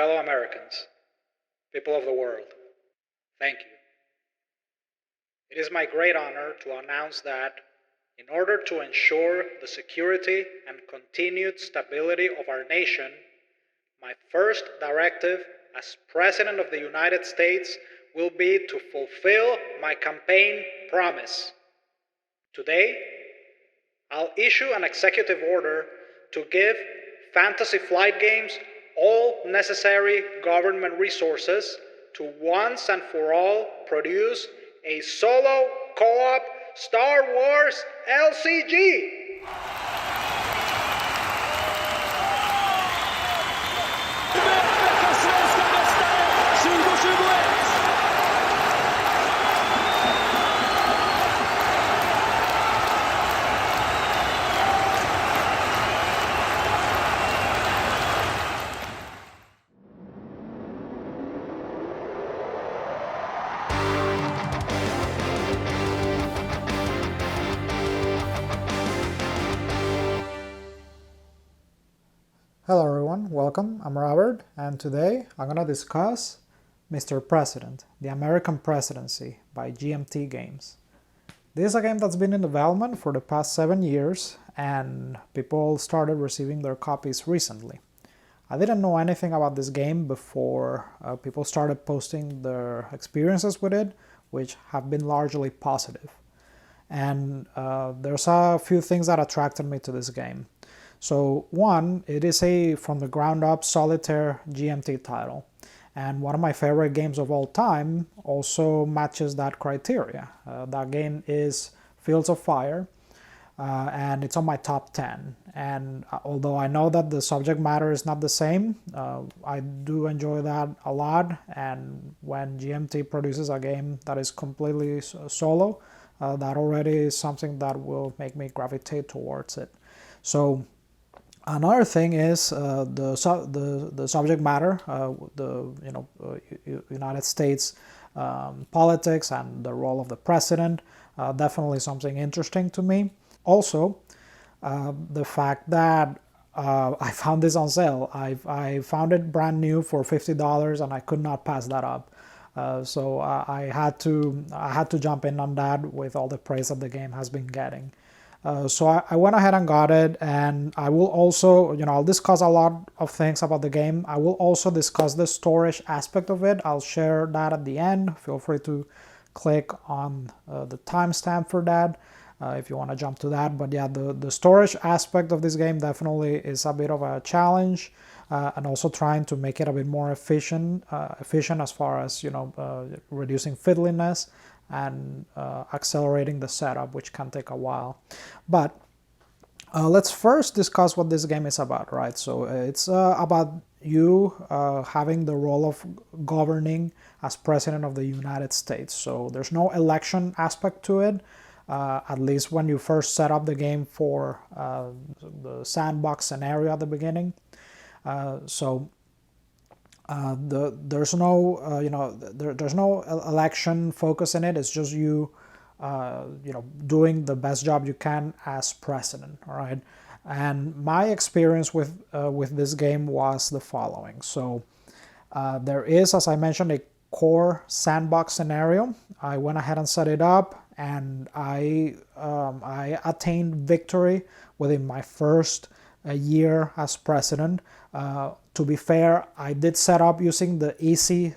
fellow Americans, people of the world, thank you. It is my great honor to announce that, in order to ensure the security and continued stability of our nation, my first directive as President of the United States will be to fulfill my campaign promise. Today, I'll issue an executive order to give Fantasy Flight Games all necessary government resources to once and for all produce a solo co-op Star Wars LCG. Hello everyone, welcome. I'm Robert, and today I'm going to discuss Mr. President, the American Presidency by GMT Games. This is a game that's been in development for the past 7 years, and people started receiving their copies recently. I didn't know anything about this game before people started posting their experiences with it, which have been largely positive. And there's a few things that attracted me to this game. So one, it is a from the ground up solitaire GMT title, and one of my favorite games of all time also matches that criteria. That game is Fields of Fire, and it's on my top 10. And although I know that the subject matter is not the same, I do enjoy that a lot, and when GMT produces a game that is completely solo, that already is something that will make me gravitate towards it. So another thing is the subject matter, United States politics and the role of the president, definitely something interesting to me. Also, the fact that I found this on sale. I found it brand new for $50, and I could not pass that up. So I had to jump in on that with all the praise that the game has been getting. So I went ahead and got it, and I will also, I'll discuss a lot of things about the game. I will also discuss the storage aspect of it. I'll share that at the end. Feel free to click on the timestamp for that if you want to jump to that. But yeah, the storage aspect of this game definitely is a bit of a challenge, and also trying to make it a bit more efficient as far as, reducing fiddliness and accelerating the setup, which can take a while. But let's first discuss what this game is about, right? So it's about you having the role of governing as President of the United States. So there's no election aspect to it, at least when you first set up the game for the sandbox scenario at the beginning. There's no there's no election focus in it. It's just you doing the best job you can as president. All right, and my experience with this game was the following. So there is, as I mentioned, a core sandbox scenario. I went ahead and set it up, and I attained victory within my first year as president. To be fair, I did set up using the easy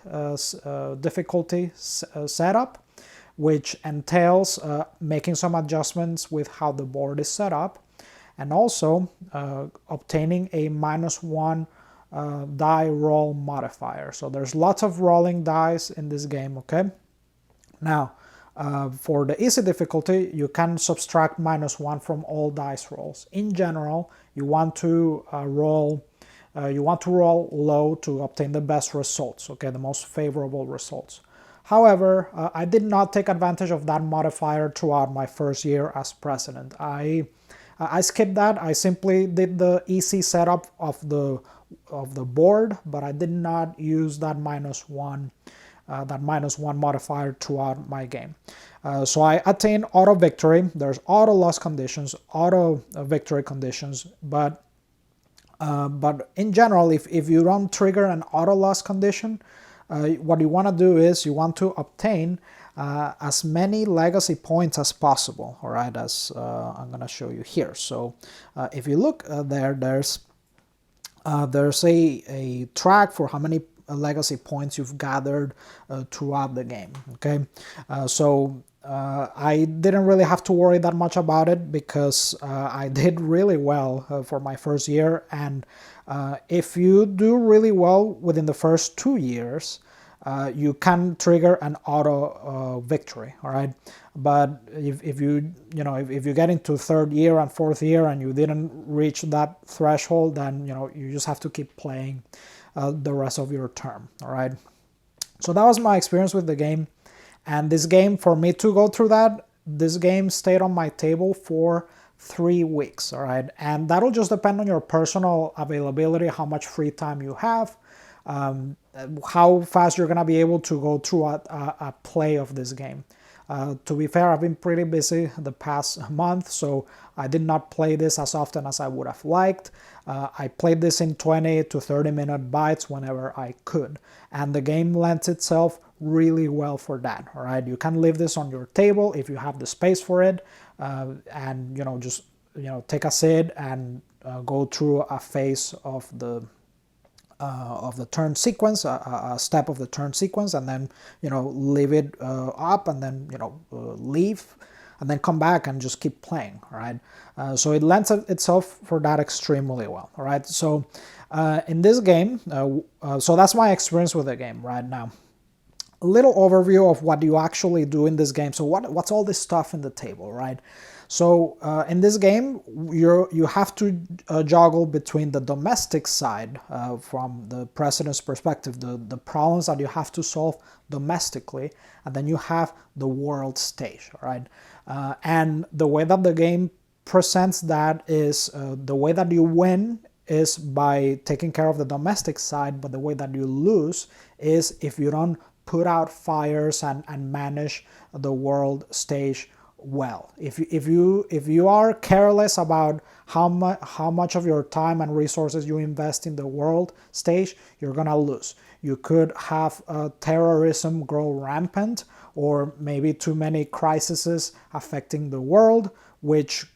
difficulty setup, which entails making some adjustments with how the board is set up, and also obtaining a -1 die roll modifier. So there's lots of rolling dice in this game, okay? Now, for the easy difficulty, you can subtract -1 from all dice rolls. In general, you want to roll low to obtain the best results, okay, the most favorable results. However, I did not take advantage of that modifier throughout my first year as president. I skipped that. I simply did the easy setup of the board, but I did not use that -1 modifier throughout my game. So I attained auto victory. There's auto loss conditions, auto victory conditions, but But in general, if you don't trigger an auto loss condition, what you want to do is you want to obtain as many legacy points as possible, all right, as I'm going to show you here. So if you look there's a track for how many legacy points you've gathered throughout the game. Okay, I didn't really have to worry that much about it because I did really well for my first year, and if you do really well within the first 2 years, you can trigger an auto victory. All right, but if you get into third year and fourth year and you didn't reach that threshold, then you just have to keep playing the rest of your term. All right, so that was my experience with the game, and this game, for me to go through that, this game stayed on my table for 3 weeks. All right, and that'll just depend on your personal availability, how much free time you have, how fast you're going to be able to go through a play of this game. To be fair, I've been pretty busy the past month, so I did not play this as often as I would have liked. I played this in 20 to 30 minute bites whenever I could, and the game lends itself really well for that. All right, you can leave this on your table if you have the space for it, and just take a sit and go through a phase of the turn sequence, a step of the turn sequence, and then leave it up, and then leave, and then come back and just keep playing. All right, so it lends itself for that extremely well. All right, so in this game, so that's my experience with the game right now. A little overview of what you actually do in this game. So what's all this stuff in the table, right? So in this game, you have to juggle between the domestic side, from the president's perspective, the problems that you have to solve domestically, and then you have the world stage, all right? And the way that the game presents that is the way that you win is by taking care of the domestic side, but the way that you lose is if you don't put out fires and manage the world stage well. If you are careless about how much of your time and resources you invest in the world stage, you're gonna lose. You could have terrorism grow rampant, or maybe too many crises affecting the world, which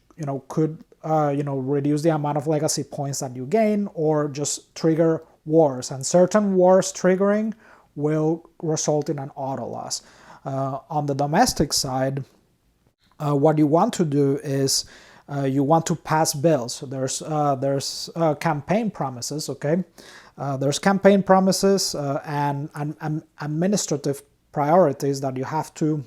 could reduce the amount of legacy points that you gain, or just trigger wars. And certain wars triggering will result in an auto loss. On the domestic side, what you want to do is you want to pass bills. So there's campaign promises, okay? There's campaign promises and administrative priorities that you have to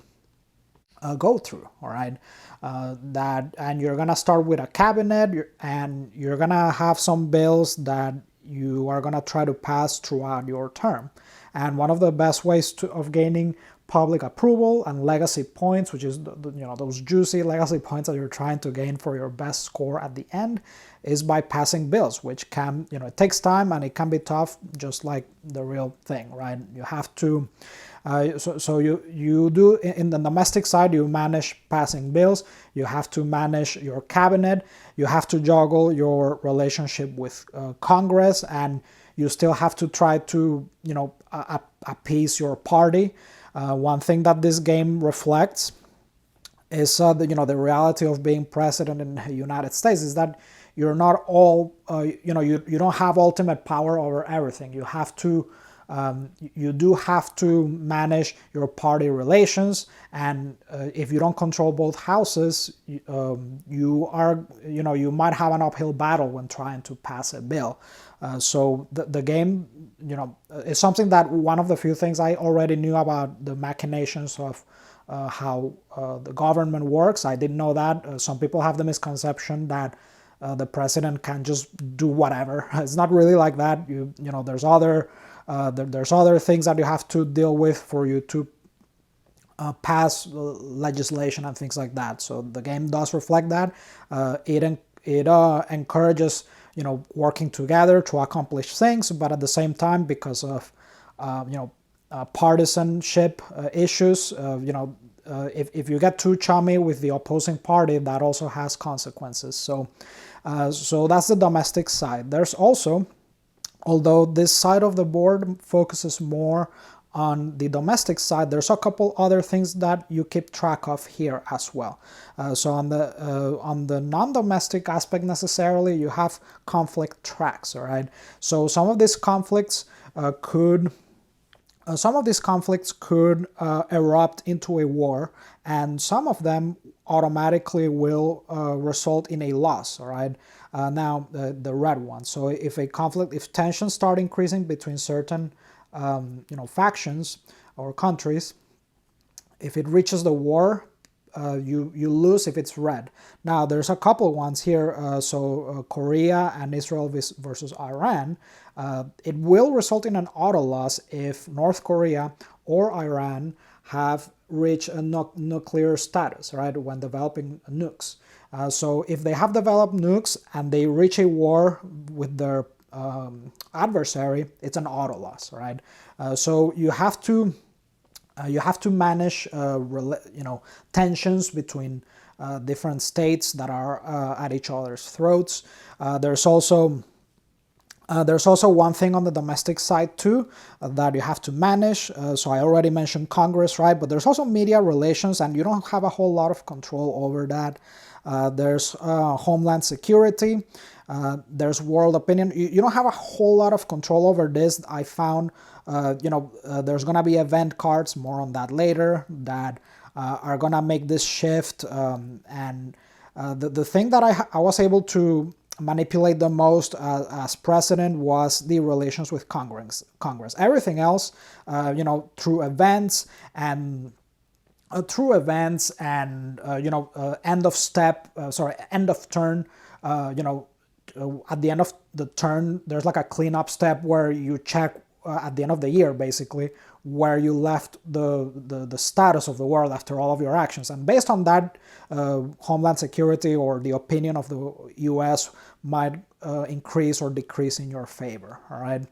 go through, all right? And you're gonna start with a cabinet, and you're gonna have some bills that you are gonna try to pass throughout your term. And one of the best ways of gaining public approval and legacy points, which is those juicy legacy points that you're trying to gain for your best score at the end, is by passing bills, which can it takes time and it can be tough, just like the real thing, right? You have to so you do in the domestic side, you manage passing bills, you have to manage your cabinet, you have to juggle your relationship with Congress, and you still have to try to appease your party. One thing that this game reflects is the reality of being president in the United States is that you're not all you don't have ultimate power over everything. You have to you do have to manage your party relations, and if you don't control both houses, you might have an uphill battle when trying to pass a bill. So the game, is something that one of the few things I already knew about the machinations of how the government works. I didn't know that. Some people have the misconception that the president can just do whatever. It's not really like that. There's other things that you have to deal with for you to pass legislation and things like that. So the game does reflect that. It encourages working together to accomplish things, but at the same time, because of partisanship issues. If you get too chummy with the opposing party, that also has consequences. So that's the domestic side. There's also, although this side of the board focuses more on the domestic side, there's a couple other things that you keep track of here as well. So on the non-domestic aspect necessarily, you have conflict tracks, all right? So some of these conflicts could erupt into a war, and some of them automatically will result in a loss, all right? Now, the red one. So if tensions start increasing between certain factions or countries, if it reaches the war, you lose if it's red. Now, there's a couple ones here. Korea and Israel versus Iran. It will result in an auto loss if North Korea or Iran have reached a nuclear status, right, when developing nukes. So if they have developed nukes and they reach a war with their adversary, it's an auto loss, right? So you have to manage tensions between different states that are at each other's throats. There's also one thing on the domestic side too that you have to manage. So I already mentioned Congress, right? But there's also media relations, and you don't have a whole lot of control over that. There's homeland security. There's world opinion. You don't have a whole lot of control over this. I found, there's going to be event cards, more on that later, that are going to make this shift. And the thing that I was able to manipulate the most as president was the relations with Congress. Everything else, through events and end of turn, at the end of the turn, there's like a cleanup step where you check at the end of the year, basically, where you left the status of the world after all of your actions. And based on that, Homeland Security or the opinion of the U.S. might increase or decrease in your favor, all right?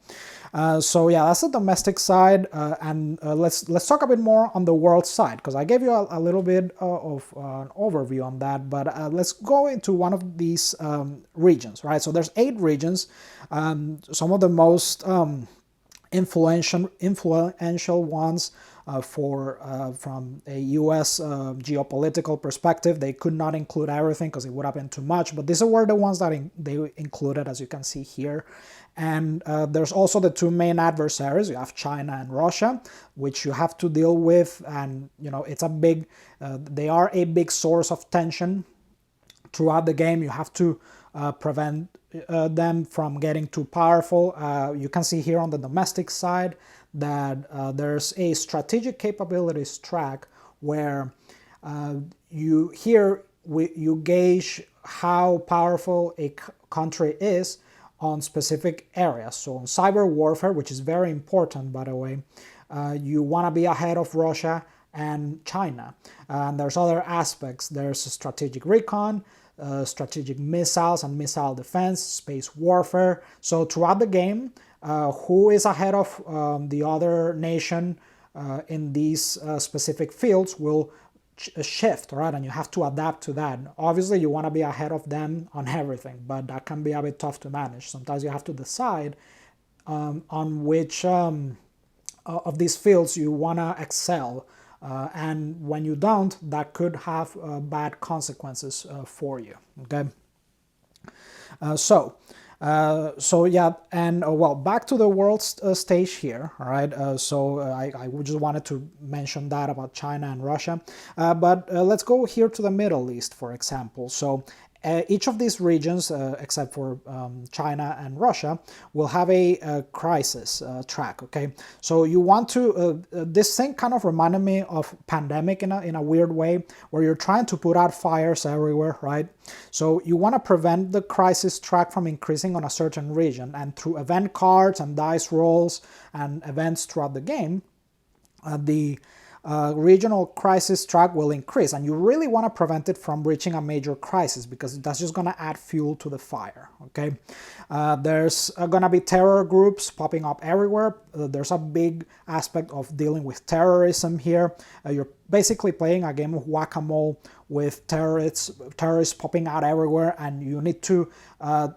So yeah, that's the domestic side, and let's talk a bit more on the world side, because I gave you a little bit of an overview on that, but let's go into one of these regions, right? So there's 8 regions, some of the most influential ones from a U.S. Geopolitical perspective. They could not include everything because it would have been too much, but these were the ones that they included, as you can see here. And there's also the 2 main adversaries. You have China and Russia, which you have to deal with, and it's they are a big source of tension throughout the game. You have to prevent them from getting too powerful. You can see here on the domestic side that there's a strategic capabilities track where you gauge how powerful a country is on specific areas. So on cyber warfare, which is very important, by the way, you want to be ahead of Russia and China. And there's other aspects. There's strategic recon, strategic missiles and missile defense, space warfare. So throughout the game, who is ahead of the other nation in these specific fields will shift, right? And you have to adapt to that. Obviously, you want to be ahead of them on everything, but that can be a bit tough to manage. Sometimes you have to decide on which of these fields you want to excel. And when you don't, that could have bad consequences for you, okay? So yeah, and well, back to the world stage here, all right? I just wanted to mention that about China and Russia, but let's go here to the Middle East, for example. So each of these regions, except for China and Russia, will have a crisis track, okay? So you want to, this thing kind of reminded me of pandemic in a weird way, where you're trying to put out fires everywhere, right? So you want to prevent the crisis track from increasing on a certain region, and through event cards and dice rolls and events throughout the game, regional crisis track will increase, and you really want to prevent it from reaching a major crisis because that's just going to add fuel to the fire. Okay, there's going to be terror groups popping up everywhere. There's a big aspect of dealing with terrorism here. You're basically playing a game of whack-a-mole with terrorists popping out everywhere, and you need to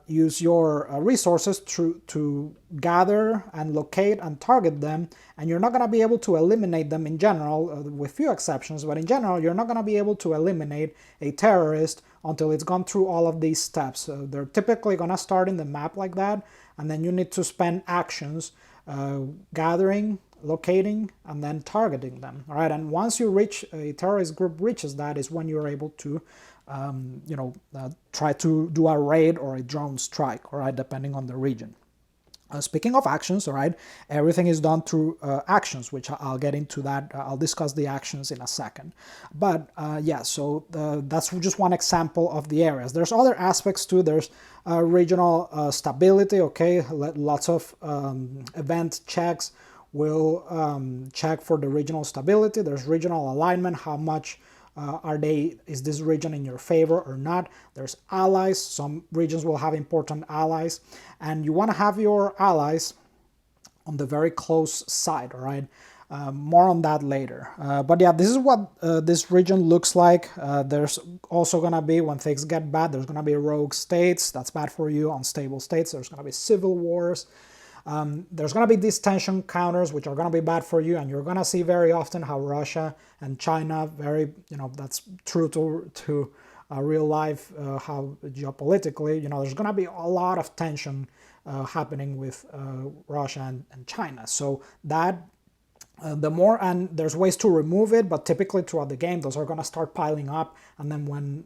use your resources to gather and locate and target them. And you're not going to be able to eliminate them in general, with few exceptions, but in general you're not going to be able to eliminate a terrorist until it's gone through all of these steps. So they're typically going to start in the map like that, and then you need to spend actions gathering, locating, and then targeting them. All right, and once you reach a terrorist group reaches that is when you're able to try to do a raid or a drone strike, all right, depending on the region. Speaking of actions, all right, everything is done through actions, which I'll get into that. I'll discuss the actions in a second. But yeah, so that's just one example of the areas. There's other aspects too. There's regional stability, okay, lots of event checks will check for the regional stability. There's regional alignment, how much is this region in your favor or not. There's allies. Some regions will have important allies, and you want to have your allies on the very close side. All right, more on that later. But yeah, this is what this region looks like. There's also gonna be, when things get bad, there's gonna be rogue states. That's bad for you. Unstable states. There's gonna be civil wars. There's going to be these tension counters, which are going to be bad for you, and you're going to see very often how Russia and China, that's true to real life, how geopolitically, there's going to be a lot of tension happening with Russia and China. So that and there's ways to remove it, but typically throughout the game, those are going to start piling up, and then when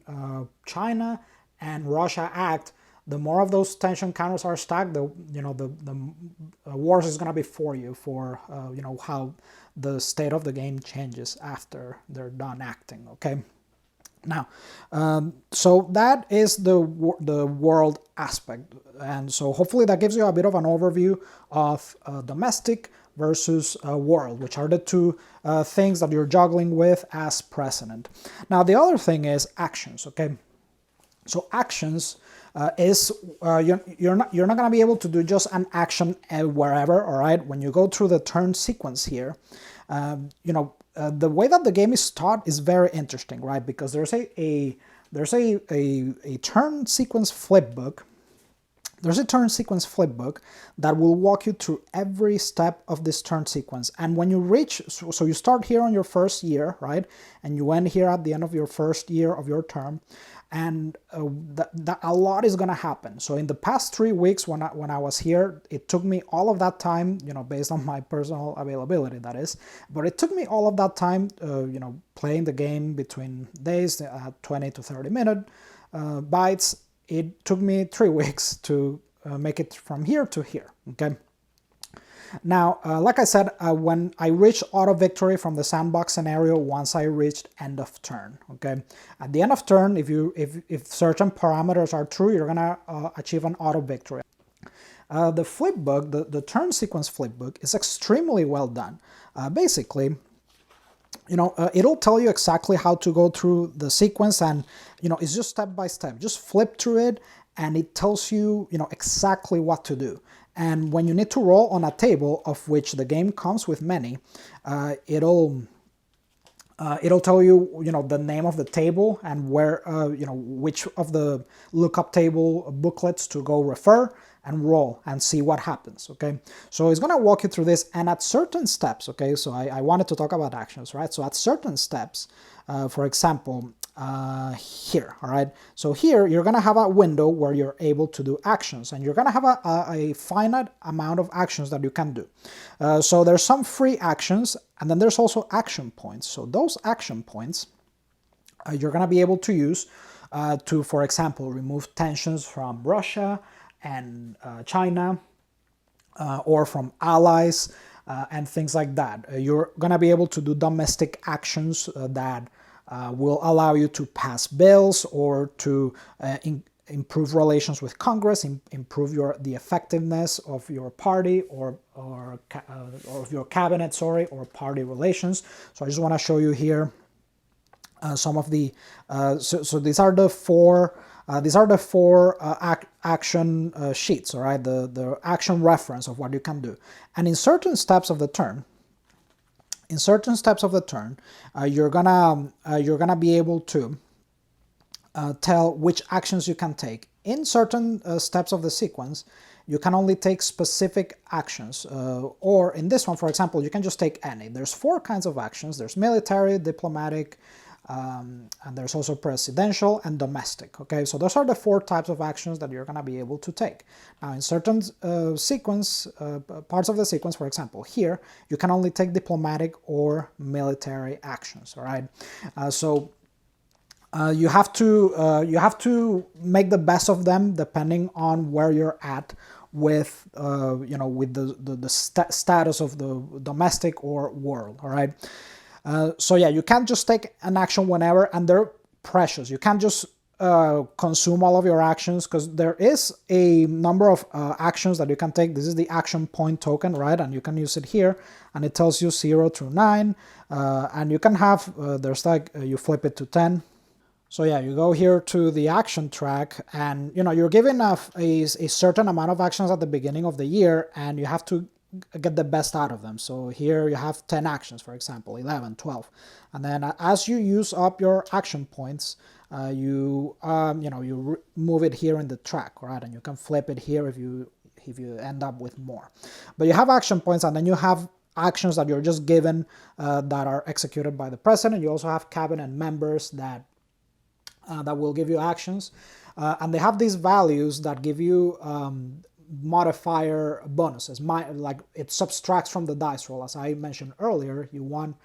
China and Russia act, the more of those tension counters are stacked, the wars is going to be for you, for how the state of the game changes after they're done acting. Okay, now so that is the world aspect, and so hopefully that gives you a bit of an overview of domestic versus world, which are the two things that you're juggling with as president. Now the other thing is actions. Okay, so actions you're not going to be able to do just an action wherever. All right, when you go through the turn sequence here, the way that the game is taught is very interesting, right? Because there's a turn sequence flip book. There's a turn sequence flip book that will walk you through every step of this turn sequence. And when you reach, so you start here on your first year, right? And you end here at the end of your first year of your term. And a lot is going to happen. So in the past 3 weeks when I was here, it took me all of that time, based on my personal availability, that is. But it took me all of that time, playing the game between days, 20 to 30 minute bites. It took me 3 weeks to make it from here to here. Okay. Now, like I said, when I reached auto victory from the sandbox scenario, once I reached end of turn. Okay, at the end of turn, if certain parameters are true, you're gonna achieve an auto victory. The flip book, the turn sequence flip book, is extremely well done. Basically, it'll tell you exactly how to go through the sequence, and it's just step by step. Just flip through it, and it tells you exactly what to do. And when you need to roll on a table, of which the game comes with many, it'll tell you the name of the table and where which of the lookup table booklets to go refer and roll and see what happens. Okay, so it's gonna walk you through this, and at certain steps, okay, so I wanted to talk about actions, right? So at certain steps, for example, here, all right, so here you're gonna have a window where you're able to do actions, and you're gonna have a finite amount of actions that you can do. So there's some free actions, and then there's also action points. So those action points you're gonna be able to use to, for example, remove tensions from Russia and China, or from allies, and things like that. You're gonna be able to do domestic actions that will allow you to pass bills or to improve relations with Congress, improve the effectiveness of your party or of your cabinet, or party relations. So I just want to show you here some of the so these are the four action sheets, all right, the action reference of what you can do. And in certain steps of the turn, you're gonna be able to tell which actions you can take. In certain steps of the sequence, you can only take specific actions, or in this one, for example, you can just take any. There's 4 kinds of actions. There's military, diplomatic, and there's also presidential and domestic. Okay, so those are the 4 types of actions that you're going to be able to take. Now, in certain parts of the sequence, for example, here, you can only take diplomatic or military actions. All right, so you have to make the best of them depending on where you're at with with the status of the domestic or world. All right. So yeah, you can't just take an action whenever, and they're precious. You can't just consume all of your actions, because there is a number of actions that you can take. This is the action point token, right? And you can use it here, and it tells you 0 through 9, and you can have there's like you flip it to 10. So yeah, you go here to the action track, and you're given a certain amount of actions at the beginning of the year, and you have to get the best out of them. So here you have 10 actions, for example, 11, 12, and then as you use up your action points, you move it here in the track, right? And you can flip it here if you end up with more. But you have action points, and then you have actions that you're just given that are executed by the president. You also have cabinet members that will give you actions, and they have these values that give you modifier bonuses. Like it subtracts from the dice roll, as I mentioned earlier. You want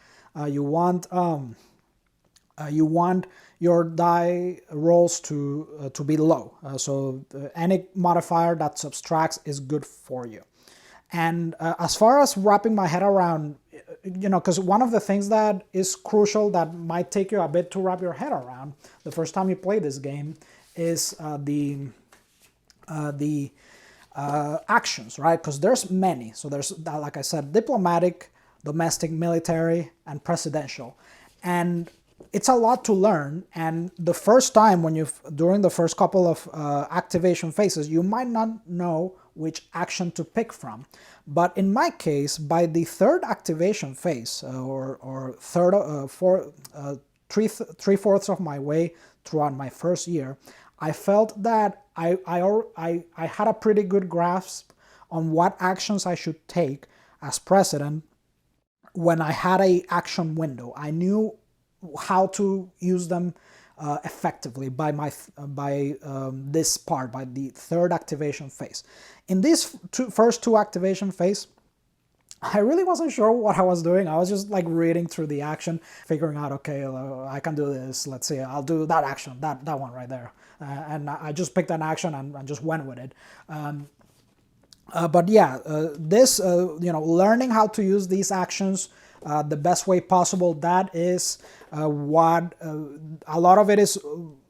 your die rolls to be low. So any modifier that subtracts is good for you. And as far as wrapping my head around, because one of the things that is crucial that might take you a bit to wrap your head around the first time you play this game is the actions, right? Because there's many. So there's, like I said, diplomatic, domestic, military, and presidential. And it's a lot to learn. And the first time during the first couple of activation phases, you might not know which action to pick from. But in my case, by the third activation phase, or three-fourths of my way throughout my first year, I felt that I had a pretty good grasp on what actions I should take as president when I had a action window. I knew how to use them effectively by this part, by the third activation phase. In these first two activation phase, I really wasn't sure what I was doing. I was just like reading through the action, figuring out, okay, I can do this. Let's see, I'll do that action, that one right there. And I just picked an action and just went with it. But yeah, learning how to use these actions the best way possible, that is what a lot of it is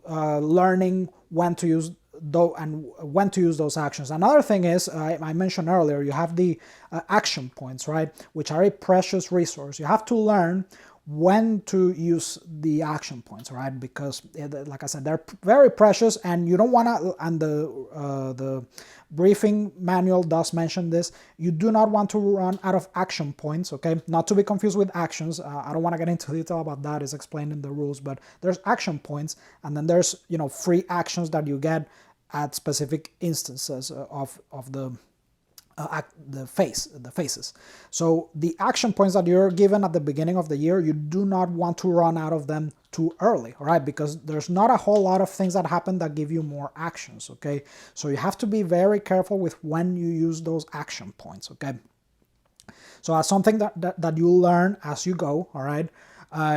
learning when to use those actions. Another thing is, I mentioned earlier, you have the action points, right, which are a precious resource. You have to learn when to use the action points, right? Because, like I said, they're very precious, and you don't want to. And the briefing manual does mention this. You do not want to run out of action points. Okay, not to be confused with actions. I don't want to get into detail about that. It's explained in the rules, but there's action points, and then there's free actions that you get at specific instances of the phases. So the action points that you're given at the beginning of the year, you do not want to run out of them too early, all right? Because there's not a whole lot of things that happen that give you more actions, okay? So you have to be very careful with when you use those action points, okay? So that's something that you learn as you go, all right?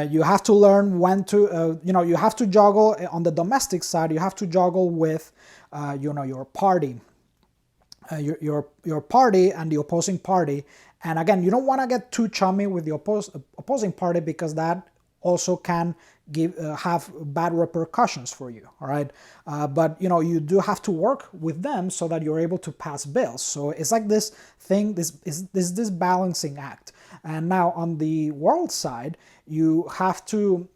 You have to learn when to, you have to juggle on the domestic side. You have to juggle with, your party. Your party and the opposing party, and again, you don't want to get too chummy with the opposing party, because that also can have bad repercussions for you. All right, but you do have to work with them so that you're able to pass bills. So it's like this thing, this balancing act. And now on the world side, you have to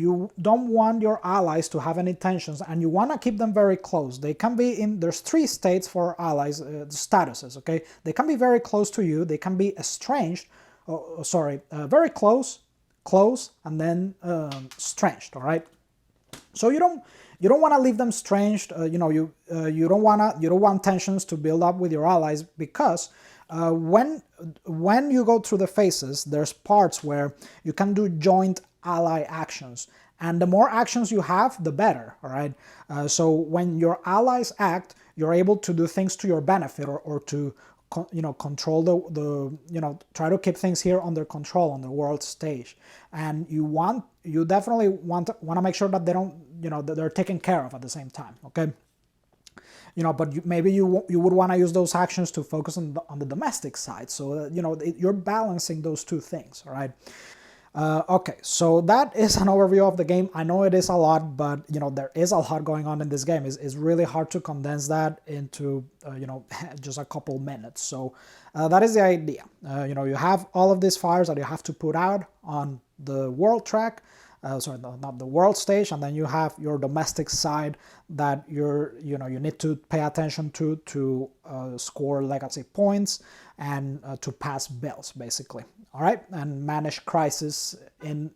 you don't want your allies to have any tensions, and you want to keep them very close. They can be in, there's 3 states for allies, statuses. Okay, they can be very close to you, they can be estranged, very close, and then estranged. All right, so you don't want to leave them estranged. You don't want tensions to build up with your allies, because when you go through the phases, there's parts where you can do joint ally actions, and the more actions you have, the better. All right, so when your allies act, you're able to do things to your benefit, or to control try to keep things here under control on the world stage. And you definitely want to make sure that they don't, that they're taken care of at the same time. Okay, but maybe you would want to use those actions to focus on the domestic side. So you're balancing those 2 things. All right. Okay, so that is an overview of the game. I know it is a lot, but there is a lot going on in this game. It's really hard to condense that into just a couple minutes. So that is the idea. You have all of these fires that you have to put out on the world track. Not the world stage, and then you have your domestic side that you need to pay attention to score legacy points and to pass bills, basically. All right, and manage crises in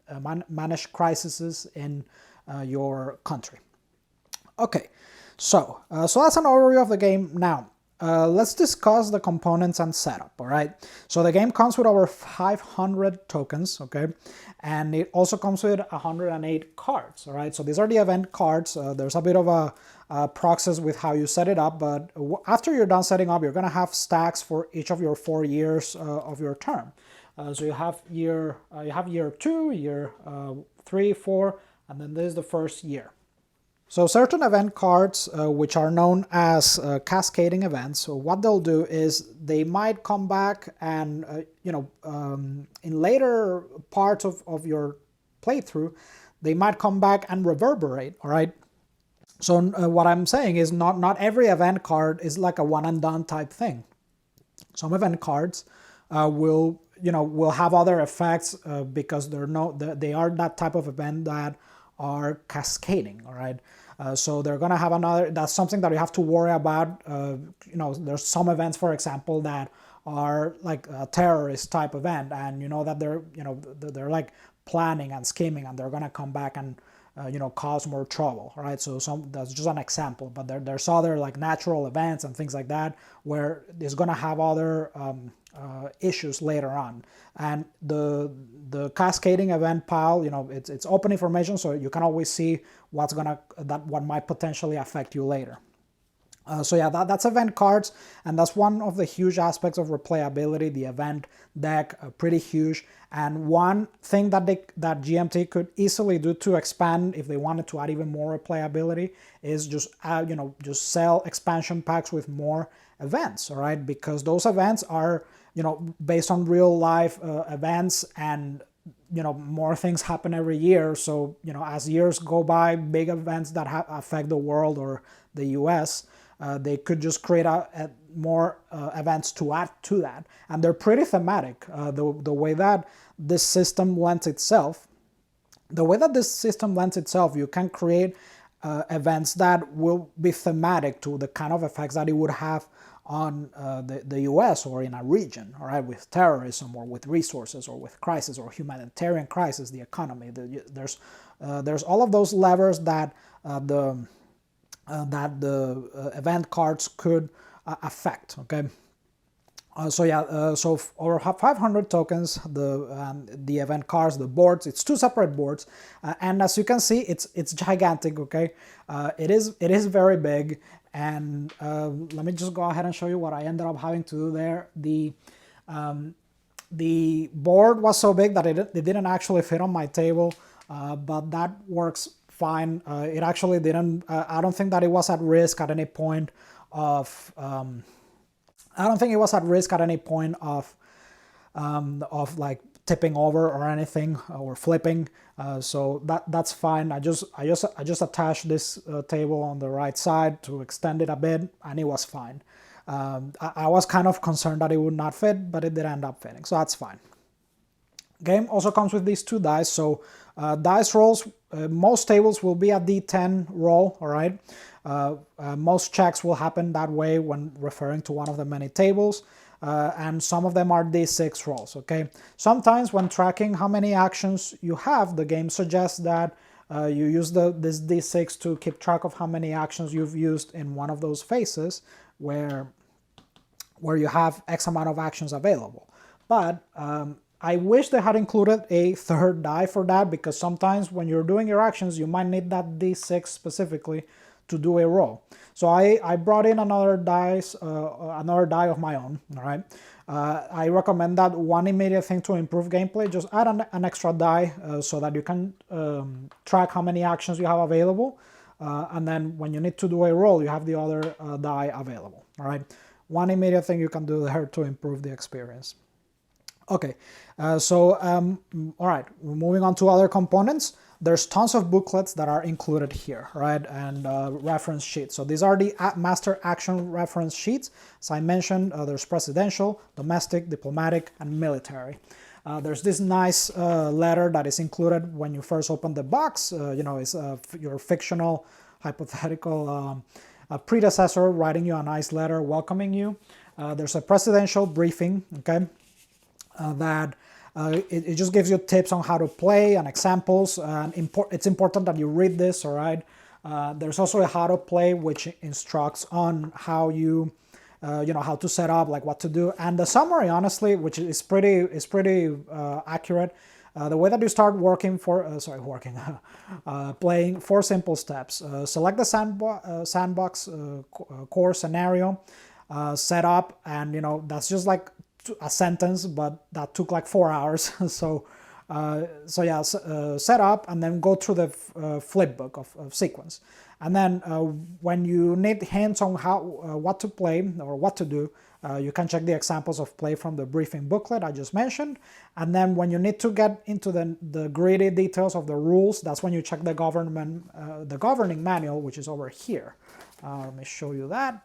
your country. Okay, so that's an overview of the game. Now let's discuss the components and setup. All right, so the game comes with over 500 tokens. Okay, and it also comes with 108 cards. All right, so these are the event cards. There's a bit of a process with how you set it up, but after you're done setting up, you're going to have stacks for each of your 4 years of your term. So you have year 2, year 3, 4, and then this is the first year. So certain event cards, which are known as cascading events, so what they'll do is they might come back and, in later parts of your playthrough, they might come back and reverberate. All right. So what I'm saying is not every event card is like a one and done type thing. Some event cards will have other effects because they are that type of event that are cascading. All right. So they're going to have that's something that you have to worry about. There's some events, for example, that are like a terrorist type event, and that they're like planning and scheming, and they're going to come back and cause more trouble. All right, so that's just an example, but there's other like natural events and things like that where it's going to have other issues later on. And the cascading event pile, it's open information, so you can always see what might potentially affect you later. So yeah, that's event cards, and that's one of the huge aspects of replayability. The event deck, pretty huge, and one thing that GMT could easily do to expand, if they wanted to add even more replayability, is just sell expansion packs with more events. All right, because those events are based on real life events, and more things happen every year. So as years go by, big events that affect the world or the US, they could just create more events to add to that, and they're pretty thematic. The way that this system lends itself, you can create events that will be thematic to the kind of effects that it would have on the US or in a region, all right, with terrorism or with resources or with crisis or humanitarian crisis, the economy. There's all of those levers that the event cards could affect. Okay. So over 500 tokens, the event cards, the boards. It's 2 separate boards, and as you can see, it's gigantic. Okay, it is very big. And let me just go ahead and show you what I ended up having to do there. The board was so big that it didn't actually fit on my table, but that works fine. It actually didn't. I don't think that it was at risk at any point of. I don't think it was at risk at any point of like tipping over or anything or flipping, so that's fine. I just attached this table on the right side to extend it a bit, and it was fine. I was kind of concerned that it would not fit, but it did end up fitting, so that's fine. Game also comes with these 2 dice, so dice rolls, most tables will be a d10 roll, all right? Most checks will happen that way when referring to one of the many tables, and some of them are d6 rolls, okay? Sometimes when tracking how many actions you have, the game suggests that you use this d6 to keep track of how many actions you've used in one of those phases where you have X amount of actions available. But I wish they had included a 3rd die for that, because sometimes when you're doing your actions, you might need that d6 specifically to do a roll. So I brought in another die of my own, all right? I recommend that one immediate thing to improve gameplay, just add an extra die so that you can track how many actions you have available, and then when you need to do a roll, you have the other die available, all right? One immediate thing you can do there to improve the experience. Okay, all right, moving on to other components. There's tons of booklets that are included here, right, and reference sheets. So these are the master action reference sheets. As I mentioned, there's presidential, domestic, diplomatic, and military. There's this nice letter that is included when you first open the box. It's your fictional, hypothetical predecessor writing you a nice letter welcoming you. There's a presidential briefing, okay, that it just gives you tips on how to play and examples. And it's important that you read this, all right? There's also a how to play, which instructs on how you, how to set up, like what to do. And the summary, honestly, which is pretty accurate. The way that you start playing 4 simple steps. Select the sandbox core scenario, set up, and that's just like a sentence, but that took like 4 hours. So set up and then go through the flip book of sequence. And then when you need hints on what to play or what to do, you can check the examples of play from the briefing booklet I just mentioned. And then when you need to get into the gritty details of the rules, that's when you check the governing manual, which is over here. Let me show you that.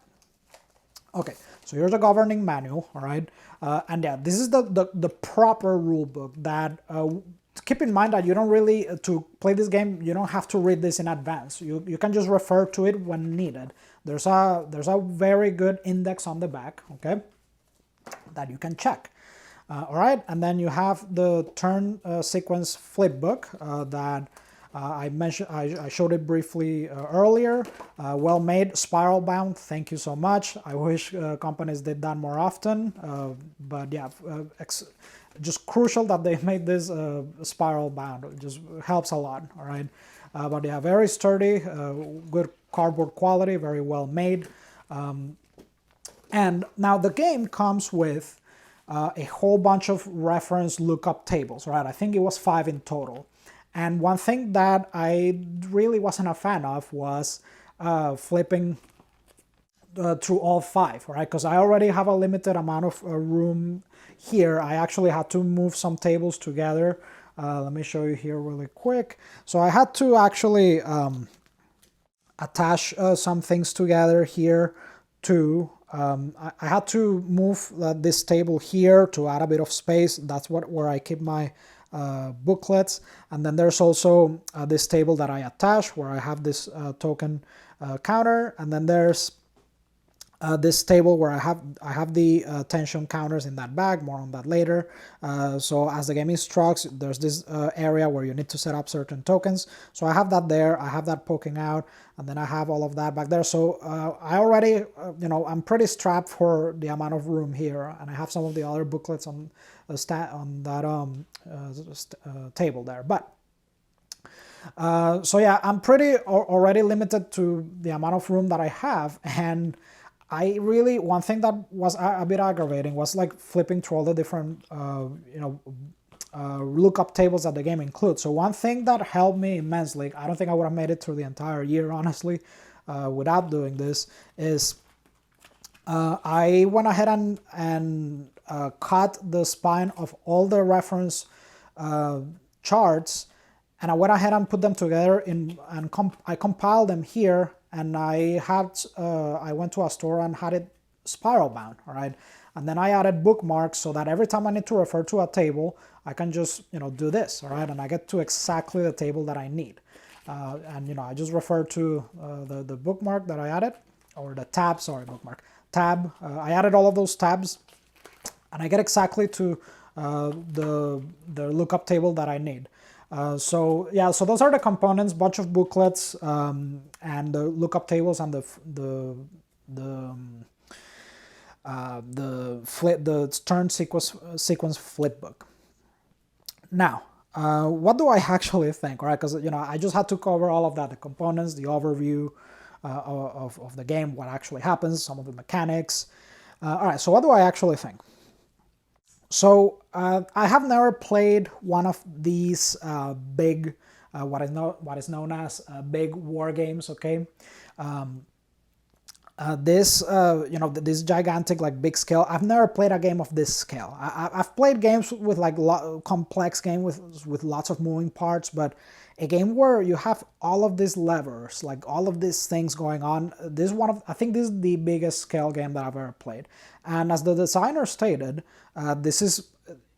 Okay, so here's the governing manual, all right? And yeah, this is the proper rule book that, keep in mind that you don't really, to play this game, you don't have to read this in advance. You can just refer to it when needed. There's a very good index on the back, okay, that you can check. All right, and then you have the turn sequence flip book that I mentioned. I showed it briefly earlier. Well made, spiral bound. Thank you so much. I wish companies did that more often. But yeah, just crucial that they made this spiral bound. It just helps a lot. All right. But yeah, very sturdy, good cardboard quality, very well made. And now the game comes with a whole bunch of reference lookup tables. Right. I think it was 5 in total. And one thing that I really wasn't a fan of was flipping through all 5, right? Because I already have a limited amount of room here. I actually had to move some tables together. Let me show you here really quick. So I had to actually attach some things together here to I had to move this table here to add a bit of space. That's where I keep my booklets. And then there's also this table that I attach where I have this token counter, and then there's this table where I have the tension counters in that bag. More on that later. So as the game instructs, there's this area where you need to set up certain tokens. So I have that there. I have that poking out, and then I have all of that back there. So I already, I'm pretty strapped for the amount of room here, and I have some of the other booklets on that table there. But so yeah, I'm pretty already limited to the amount of room that I have, and one thing that was a bit aggravating was like flipping through all the different lookup tables that the game includes. So one thing that helped me immensely, I don't think I would have made it through the entire year, honestly, without doing this, is I went ahead and cut the spine of all the reference charts, and I went ahead and put them together I compiled them here, and I went to a store and had it spiral bound, all right? And then I added bookmarks so that every time I need to refer to a table, I can just, do this, all right? And I get to exactly the table that I need. And, I just refer to the bookmark that I added, or the tab, sorry, bookmark, tab. I added all of those tabs, and I get exactly to the lookup table that I need. So those are the components, bunch of booklets, and the lookup tables, and the turn sequence flip book. Now, what do I actually think, right? Because I just had to cover all of that, the components, the overview of the game, what actually happens, some of the mechanics. All right, so what do I actually think? So I have never played one of these big, what is known as big war games. Okay, this gigantic, like, big scale. I've never played a game of this scale. I've played games with like complex game with lots of moving parts, but a game where you have all of these levers, like all of these things going on. I think this is the biggest scale game that I've ever played. And as the designer stated, this is,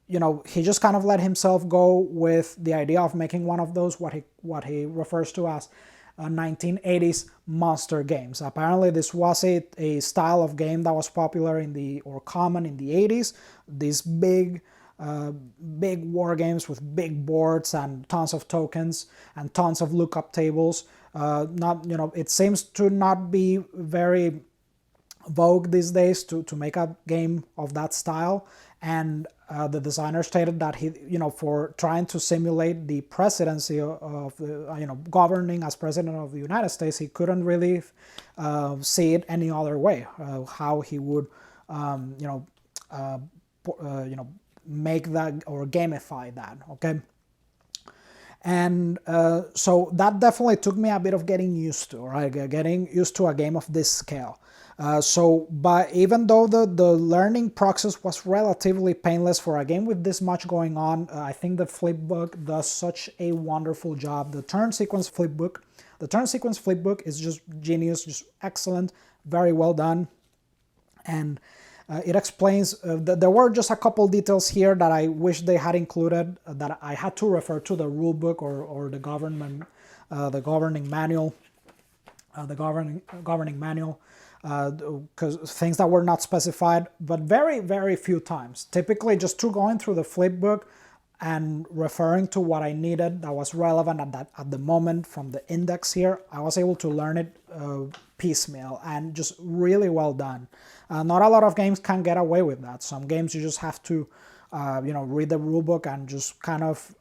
he just kind of let himself go with the idea of making one of those what he refers to as 1980s monster games. Apparently, this was a style of game that was popular or common in the 80s. These big war games with big boards and tons of tokens and tons of lookup tables. It seems to not be very vogue these days to make a game of that style. And the designer stated that he, for trying to simulate the presidency of governing as president of the United States, he couldn't really see it any other way. How he would, make that or gamify that. Okay. And so that definitely took me a bit of getting used to, right? Getting used to a game of this scale. But even though the learning process was relatively painless for a game with this much going on, I think the flipbook does such a wonderful job. The turn sequence flipbook is just genius, just excellent, very well done. And it explains, there were just a couple details here that I wish they had included, that I had to refer to the rule book or the governing manual, because things that were not specified, but very, very few times. Typically, just going through the flip book and referring to what I needed that was relevant at the moment from the index here, I was able to learn it piecemeal and just really well done. Not a lot of games can get away with that. Some games you just have to read the rule book and just kind of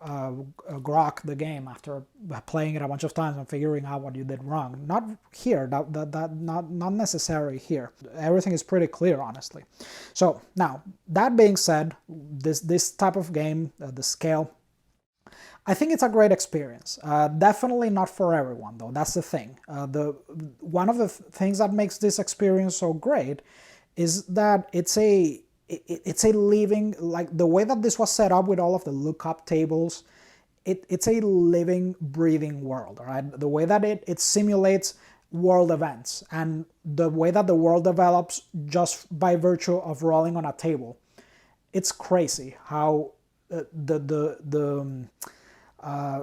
grok the game after playing it a bunch of times and figuring out what you did wrong. Not here, not necessary here. Everything is pretty clear, honestly. So now, that being said, this type of game, the scale, I think it's a great experience. Definitely not for everyone, though. That's the thing. One of the things that makes this experience so great is that it's a living, like the way that this was set up with all of the lookup tables, it's a living, breathing world, all right? The way that it simulates world events and the way that the world develops just by virtue of rolling on a table. It's crazy how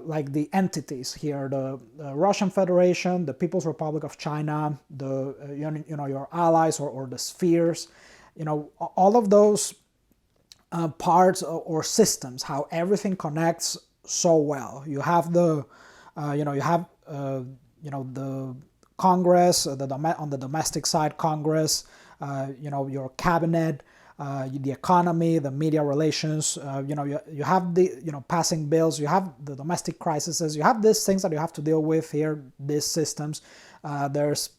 like the entities here, the Russian Federation, the People's Republic of China, your allies or the spheres, all of those parts or systems, how everything connects so well. You have the Congress, on the domestic side, Congress, your cabinet, the economy, the media relations, you have the, passing bills, you have the domestic crises, you have these things that you have to deal with here, these systems. There's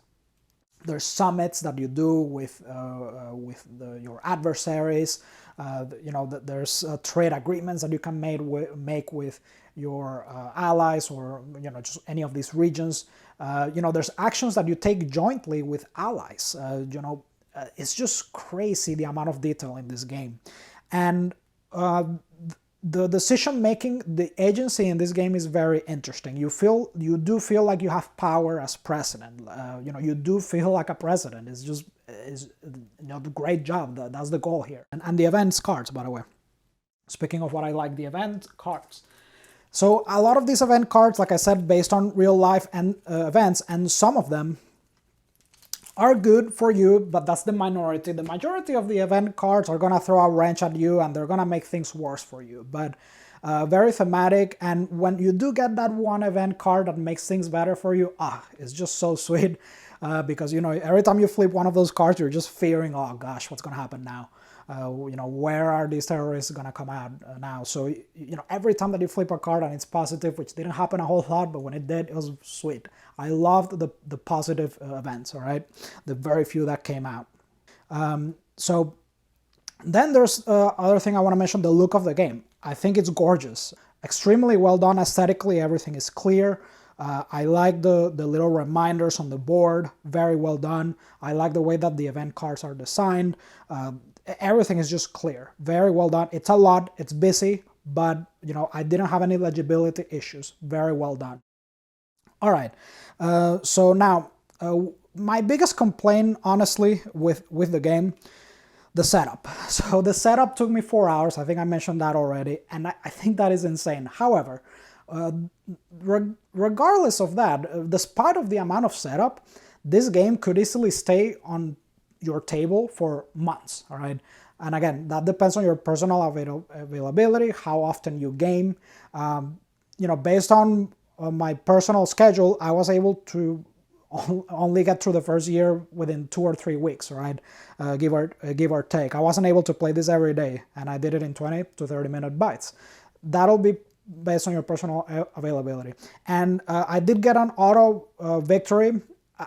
summits that you do with your adversaries. There's trade agreements that you can make with your allies or just any of these regions. There's actions that you take jointly with allies. it's just crazy the amount of detail in this game. And the decision making, the agency in this game is very interesting. You do feel like you have power as president. You do feel like a president. It's just the great job. That's the goal here. And the events cards, by the way. Speaking of what I like, the event cards. So a lot of these event cards, like I said, based on real life and events, and some of them are good for you, but that's the minority. The majority of the event cards are gonna throw a wrench at you and they're gonna make things worse for you. But very thematic, and when you do get that one event card that makes things better for you, it's just so sweet. Because every time you flip one of those cards, you're just fearing, oh gosh, what's gonna happen now? Where are these terrorists gonna come out now? So every time that you flip a card and it's positive, which didn't happen a whole lot, but when it did, it was sweet. I loved the positive events, all right? The very few that came out. So then there's other thing I want to mention, the look of the game. I think it's gorgeous. Extremely well done aesthetically, everything is clear. I like the little reminders on the board, very well done. I like the way that the event cards are designed. Everything is just clear, very well done. It's a lot, it's busy, but I didn't have any legibility issues. Very well done. All right, so now my biggest complaint, honestly, with the game, the setup. So the setup took me 4 hours. I think I mentioned that already, and I think that is insane. However, regardless of that, despite of the amount of setup, this game could easily stay on your table for months, all right? And again, that depends on your personal availability, how often you game. Based on my personal schedule, I was able to only get through the first year within 2 or 3 weeks, right? Give or take. I wasn't able to play this every day, and I did it in 20 to 30 minute bites. That'll be based on your personal availability. And I did get an auto victory.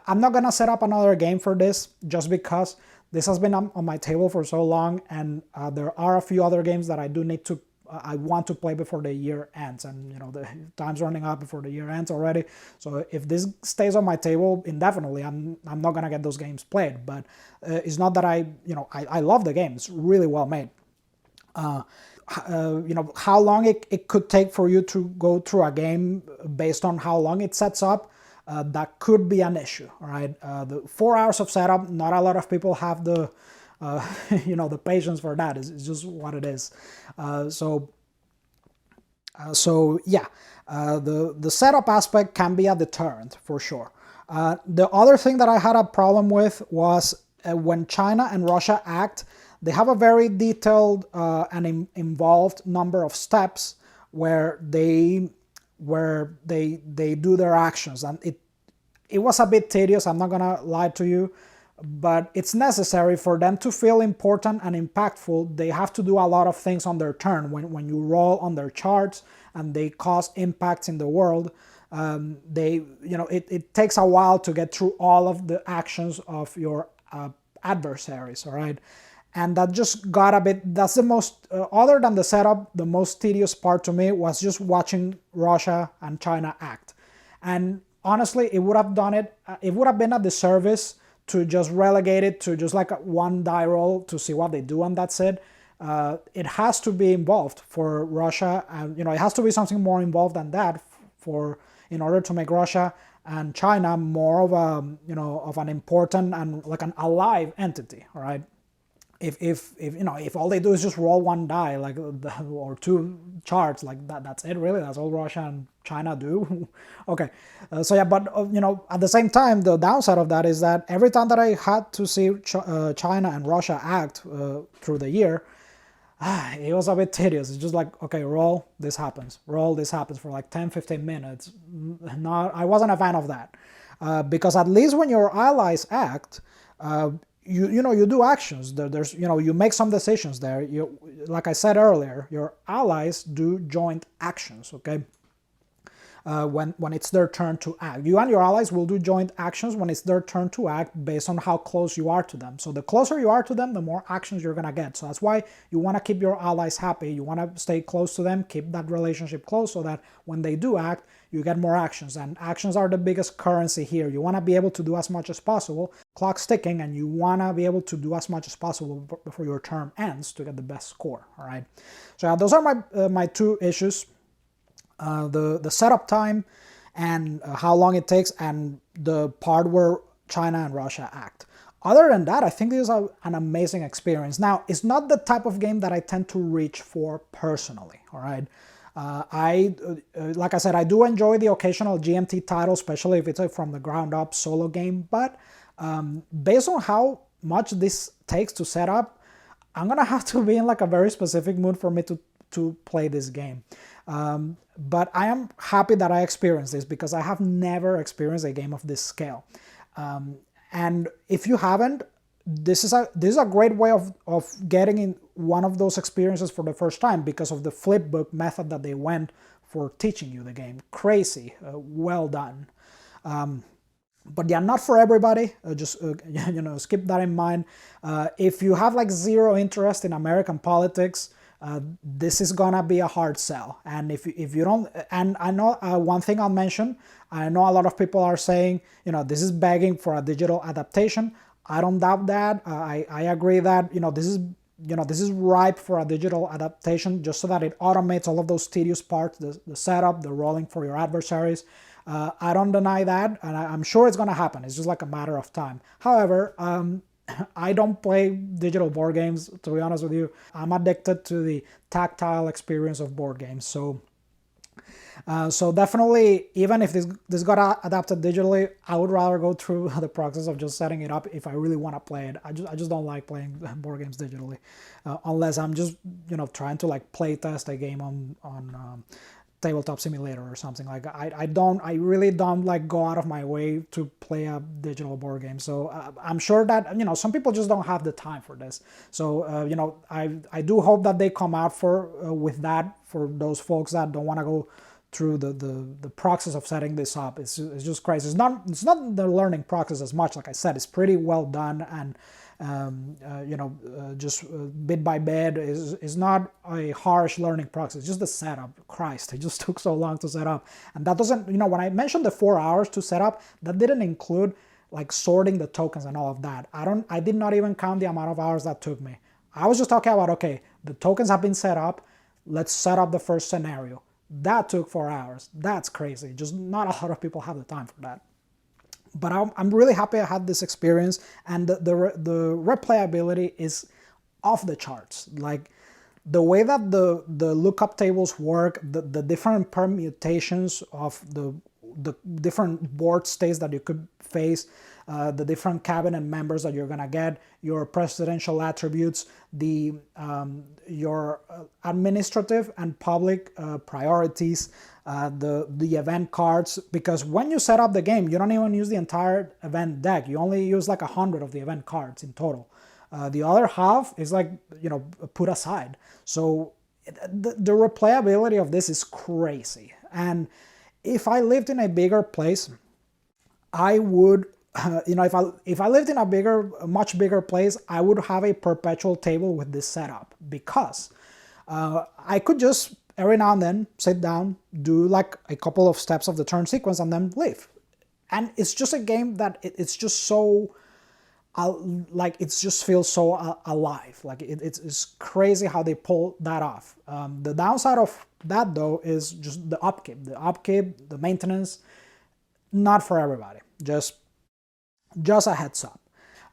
I'm not gonna set up another game for this just because this has been on my table for so long, and there are a few other games that I want to play before the year ends, and the time's running out before the year ends already. So if this stays on my table indefinitely, I'm not gonna get those games played. But it's not that I love the game. It's really well made. How long it could take for you to go through a game based on how long it sets up, that could be an issue, all right? The 4 hours of setup, not a lot of people have the the patience for that. It's just what it is. So yeah, the setup aspect can be a deterrent for sure. The other thing that I had a problem with was when China and Russia act, they have a very detailed and involved number of steps where they do their actions, and it was a bit tedious, I'm not gonna lie to you, but it's necessary for them to feel important and impactful. They have to do a lot of things on their turn. When you roll on their charts and they cause impacts in the world, it takes a while to get through all of the actions of your adversaries, all right? And that just got a bit, that's the most, other than the setup, the most tedious part to me was just watching Russia and China act. And honestly, it would have been a disservice to just relegate it to just like a one die roll to see what they do, and that's it. It has to be involved for Russia, and it has to be something more involved than that in order to make Russia and China more of of an important and like an alive entity, all right? If all they do is just roll one die, or two charts, like that's it, really, that's all Russia and China do. Okay, so yeah, but at the same time, the downside of that is that every time that I had to see China and Russia act through the year, it was a bit tedious. It's just like, okay, roll, this happens for like 10-15 minutes. I wasn't a fan of that, because at least when your allies act, you do actions. There's you make some decisions there. Like I said earlier, your allies do joint actions. Okay, when it's their turn to act. You and your allies will do joint actions when it's their turn to act based on how close you are to them. So the closer you are to them, the more actions you're going to get. So that's why you want to keep your allies happy. You want to stay close to them, keep that relationship close so that when they do act, you get more actions. And actions are the biggest currency here. You want to be able to do as much as possible. Clock's ticking, and you want to be able to do as much as possible before your turn ends to get the best score. All right. So yeah, those are my two issues. The setup time and how long it takes, and the part where China and Russia act. Other than that, I think this is an amazing experience. Now, it's not the type of game that I tend to reach for personally, all right? Like I said, I do enjoy the occasional GMT title, especially if it's a from the ground up solo game, but based on how much this takes to set up, I'm gonna have to be in like a very specific mood for me to play this game. But I am happy that I experienced this because I have never experienced a game of this scale. And if you haven't, this is a great way of getting in one of those experiences for the first time because of the flip book method that they went for teaching you the game. Crazy, well done. But yeah, not for everybody. Just keep that in mind. If you have like zero interest in American politics, this is gonna be a hard sell. And if you don't, and I know one thing I'll mention, I know a lot of people are saying, this is begging for a digital adaptation. I don't doubt that. I agree that, this is ripe for a digital adaptation just so that it automates all of those tedious parts, the setup, the rolling for your adversaries. I don't deny that, and I'm sure it's going to happen. It's just like a matter of time. However, I don't play digital board games, to be honest with you. I'm addicted to the tactile experience of board games. So definitely, even if this got adapted digitally, I would rather go through the process of just setting it up if I really want to play it. I just don't like playing board games digitally, unless I'm just trying to like play test a game on Tabletop Simulator or something. Like I really don't like go out of my way to play a digital board game. So I'm sure that some people just don't have the time for this. So I do hope that they come out with that for those folks that don't want to go through the process of setting this up. It's just crazy. It's not the learning process as much. Like I said, it's pretty well done, and just bit by bit is not a harsh learning process. It's just the setup. Christ, it just took so long to set up, and that doesn't. When I mentioned the 4 hours to set up, that didn't include like sorting the tokens and all of that. I did not even count the amount of hours that took me. I was just talking about, okay, the tokens have been set up. Let's set up the first scenario. That took 4 hours. That's crazy. Just not a lot of people have the time for that. But I'm really happy I had this experience, and the replayability is off the charts. Like the way that the lookup tables work, the different permutations of the different board states that you could face, the different cabinet members that you're gonna get, your presidential attributes, your administrative and public priorities, the event cards. Because when you set up the game, you don't even use the entire event deck. You only use like 100 of the event cards in total. The other half is like put aside. So the replayability of this is crazy. And if I lived in a bigger place, I would, if I lived in a much bigger place, I would have a perpetual table with this setup, because I could just every now and then sit down, do like a couple of steps of the turn sequence, and then leave. And it's just a game that it's just so, like it just feels so alive. Like it's crazy how they pull that off. The downside of that though is just the upkeep, the maintenance. Not for everybody. Just a heads up.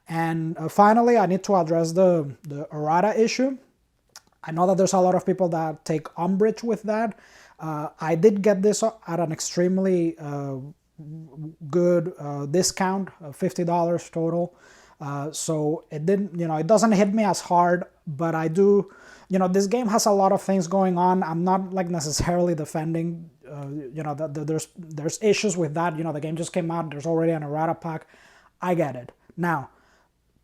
And finally, I need to address the Errata issue. I know that there's a lot of people that take umbrage with that. I did get this at an extremely good discount, $50 total. So it didn't, it doesn't hit me as hard, but I do, this game has a lot of things going on. I'm not like necessarily defending, there's issues with that. The game just came out. There's already an Errata pack. I get it. Now,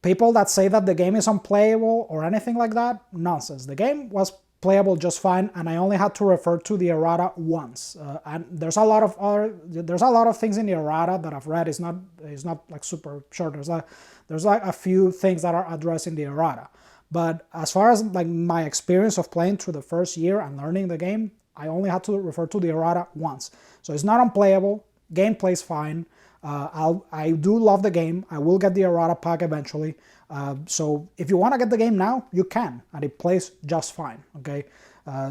people that say that the game is unplayable or anything like that, nonsense. The game was playable just fine, and I only had to refer to the errata once. And there's a lot of things in the errata that I've read. It's not like super short. There's like a few things that are addressed in the errata. But as far as like my experience of playing through the first year and learning the game, I only had to refer to the errata once. So it's not unplayable. Gameplay's fine. I do love the game. I will get the errata pack eventually. So if you want to get the game now, you can, and it plays just fine. Okay,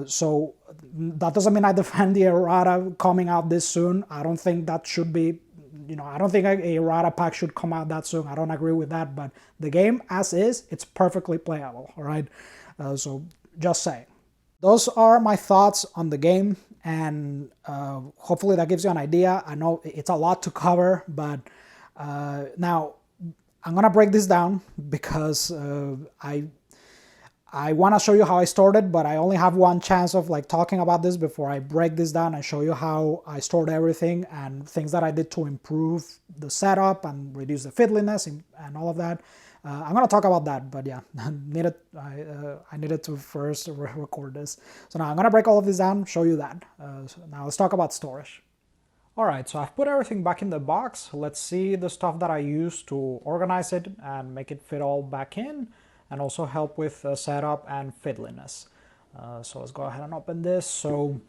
so that doesn't mean I defend the errata coming out this soon. I don't think that should be, I don't think a errata pack should come out that soon. I don't agree with that. But the game as is, it's perfectly playable. All right, so just saying. Those are my thoughts on the game, and hopefully that gives you an idea. I know it's a lot to cover, but now I'm gonna break this down because I want to show you how I stored it, but I only have one chance of like talking about this before I break this down and show you how I stored everything and things that I did to improve the setup and reduce the fiddliness and all of that. I'm going to talk about that, but yeah, I needed to first record this. So now I'm going to break all of this down, show you that. So now let's talk about storage. Alright, so I've put everything back in the box. Let's see the stuff that I used to organize it and make it fit all back in, and also help with setup and fiddliness. So let's go ahead and open this. So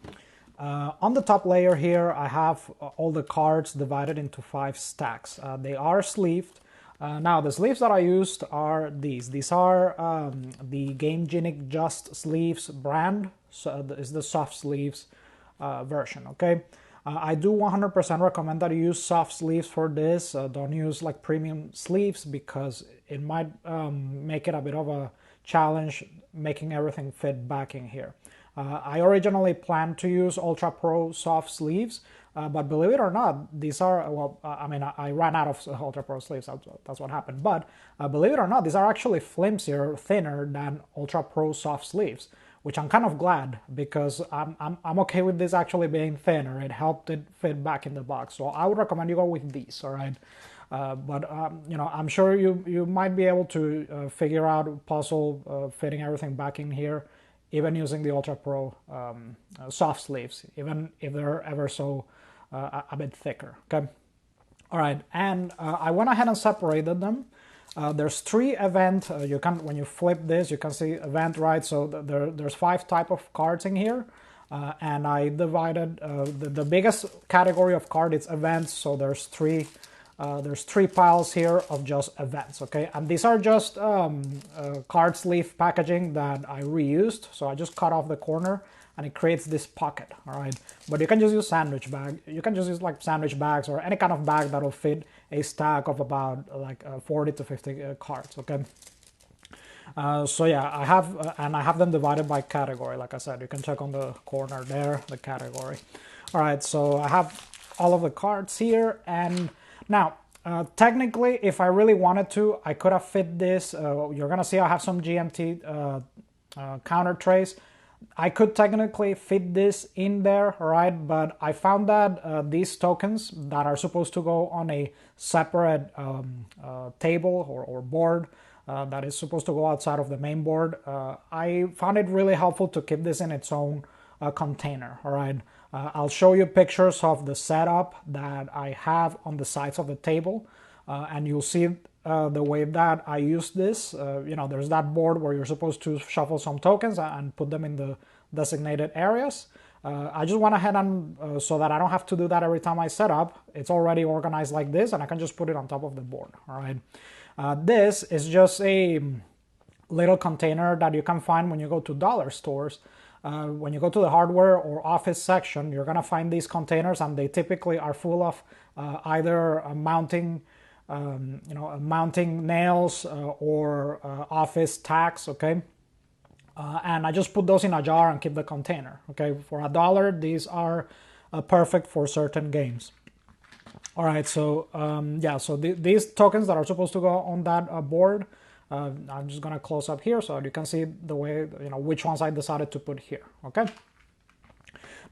on the top layer here, I have all the cards divided into 5 stacks. They are sleeved. Now the sleeves that I used are these. These are the Game Genic Just Sleeves brand. So it's the soft sleeves version, okay? I do 100% recommend that you use soft sleeves for this. Don't use like premium sleeves because it might make it a bit of a challenge making everything fit back in here. I originally planned to use Ultra Pro soft sleeves, but believe it or not, these are, well, I mean, I ran out of Ultra Pro sleeves, that's what happened, but believe it or not, these are actually flimsier, thinner than Ultra Pro soft sleeves, which I'm kind of glad because I'm okay with this actually being thinner. It helped it fit back in the box, so I would recommend you go with these, all right? But I'm sure you might be able to figure out a puzzle fitting everything back in here, even using the Ultra Pro soft sleeves, even if they're ever so a bit thicker, okay? All right, and I went ahead and separated them. There's 3 event, when you flip this, you can see event, right? So there's 5 type of cards in here. And I divided, the biggest category of card is events, so there's 3 piles here of just events, okay? And these are just card sleeve packaging that I reused. So I just cut off the corner and it creates this pocket, all right? But you can just use sandwich bag. You can just use like sandwich bags or any kind of bag that'll fit a stack of about like 40 to 50 cards, okay? So yeah, I have them divided by category. Like I said, you can check on the corner there, the category. All right, so I have all of the cards here, and now, technically, if I really wanted to, I could have fit this. You're gonna see I have some GMT counter trays. I could technically fit this in there, right? But I found that these tokens that are supposed to go on a separate table or board that is supposed to go outside of the main board, I found it really helpful to keep this in its own container, all right? I'll show you pictures of the setup that I have on the sides of the table, and you'll see the way that I use this. There's that board where you're supposed to shuffle some tokens and put them in the designated areas. I just went ahead and, so that I don't have to do that every time I set up, it's already organized like this, and I can just put it on top of the board, all right? This is just a little container that you can find when you go to dollar stores. When you go to the hardware or office section, you're gonna find these containers, and they typically are full of either mounting nails or office tacks, okay? And I just put those in a jar and keep the container, okay? For $1, these are perfect for certain games. All right, so yeah, so these tokens that are supposed to go on that board, I'm just gonna close up here so you can see the way, which ones I decided to put here, okay?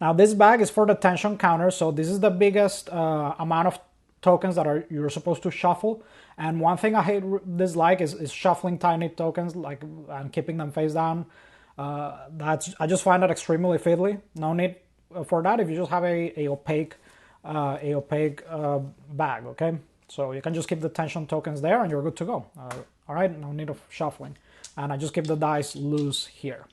Now this bag is for the tension counter, so this is the biggest amount of tokens that you're supposed to shuffle. And one thing I dislike is shuffling tiny tokens and keeping them face down. I just find that extremely fiddly. No need for that if you just have a opaque bag. Okay, so you can just keep the tension tokens there and you're good to go. All right, no need of shuffling, and I just keep the dice loose here.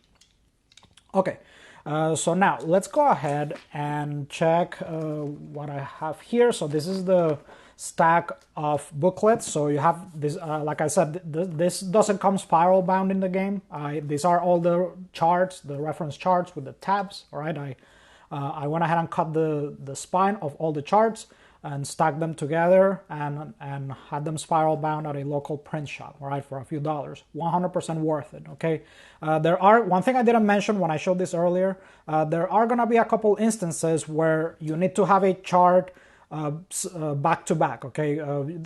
Okay, so now let's go ahead and check what I have here. So this is the stack of booklets. So you have this, like I said, this doesn't come spiral bound in the game. These are all the charts, the reference charts with the tabs. All right, I went ahead and cut the spine of all the charts and stacked them together and had them spiral bound at a local print shop, all right, for a few dollars. 100% worth it, okay? One thing I didn't mention when I showed this earlier, there are gonna be a couple instances where you need to have a chart back to back, okay?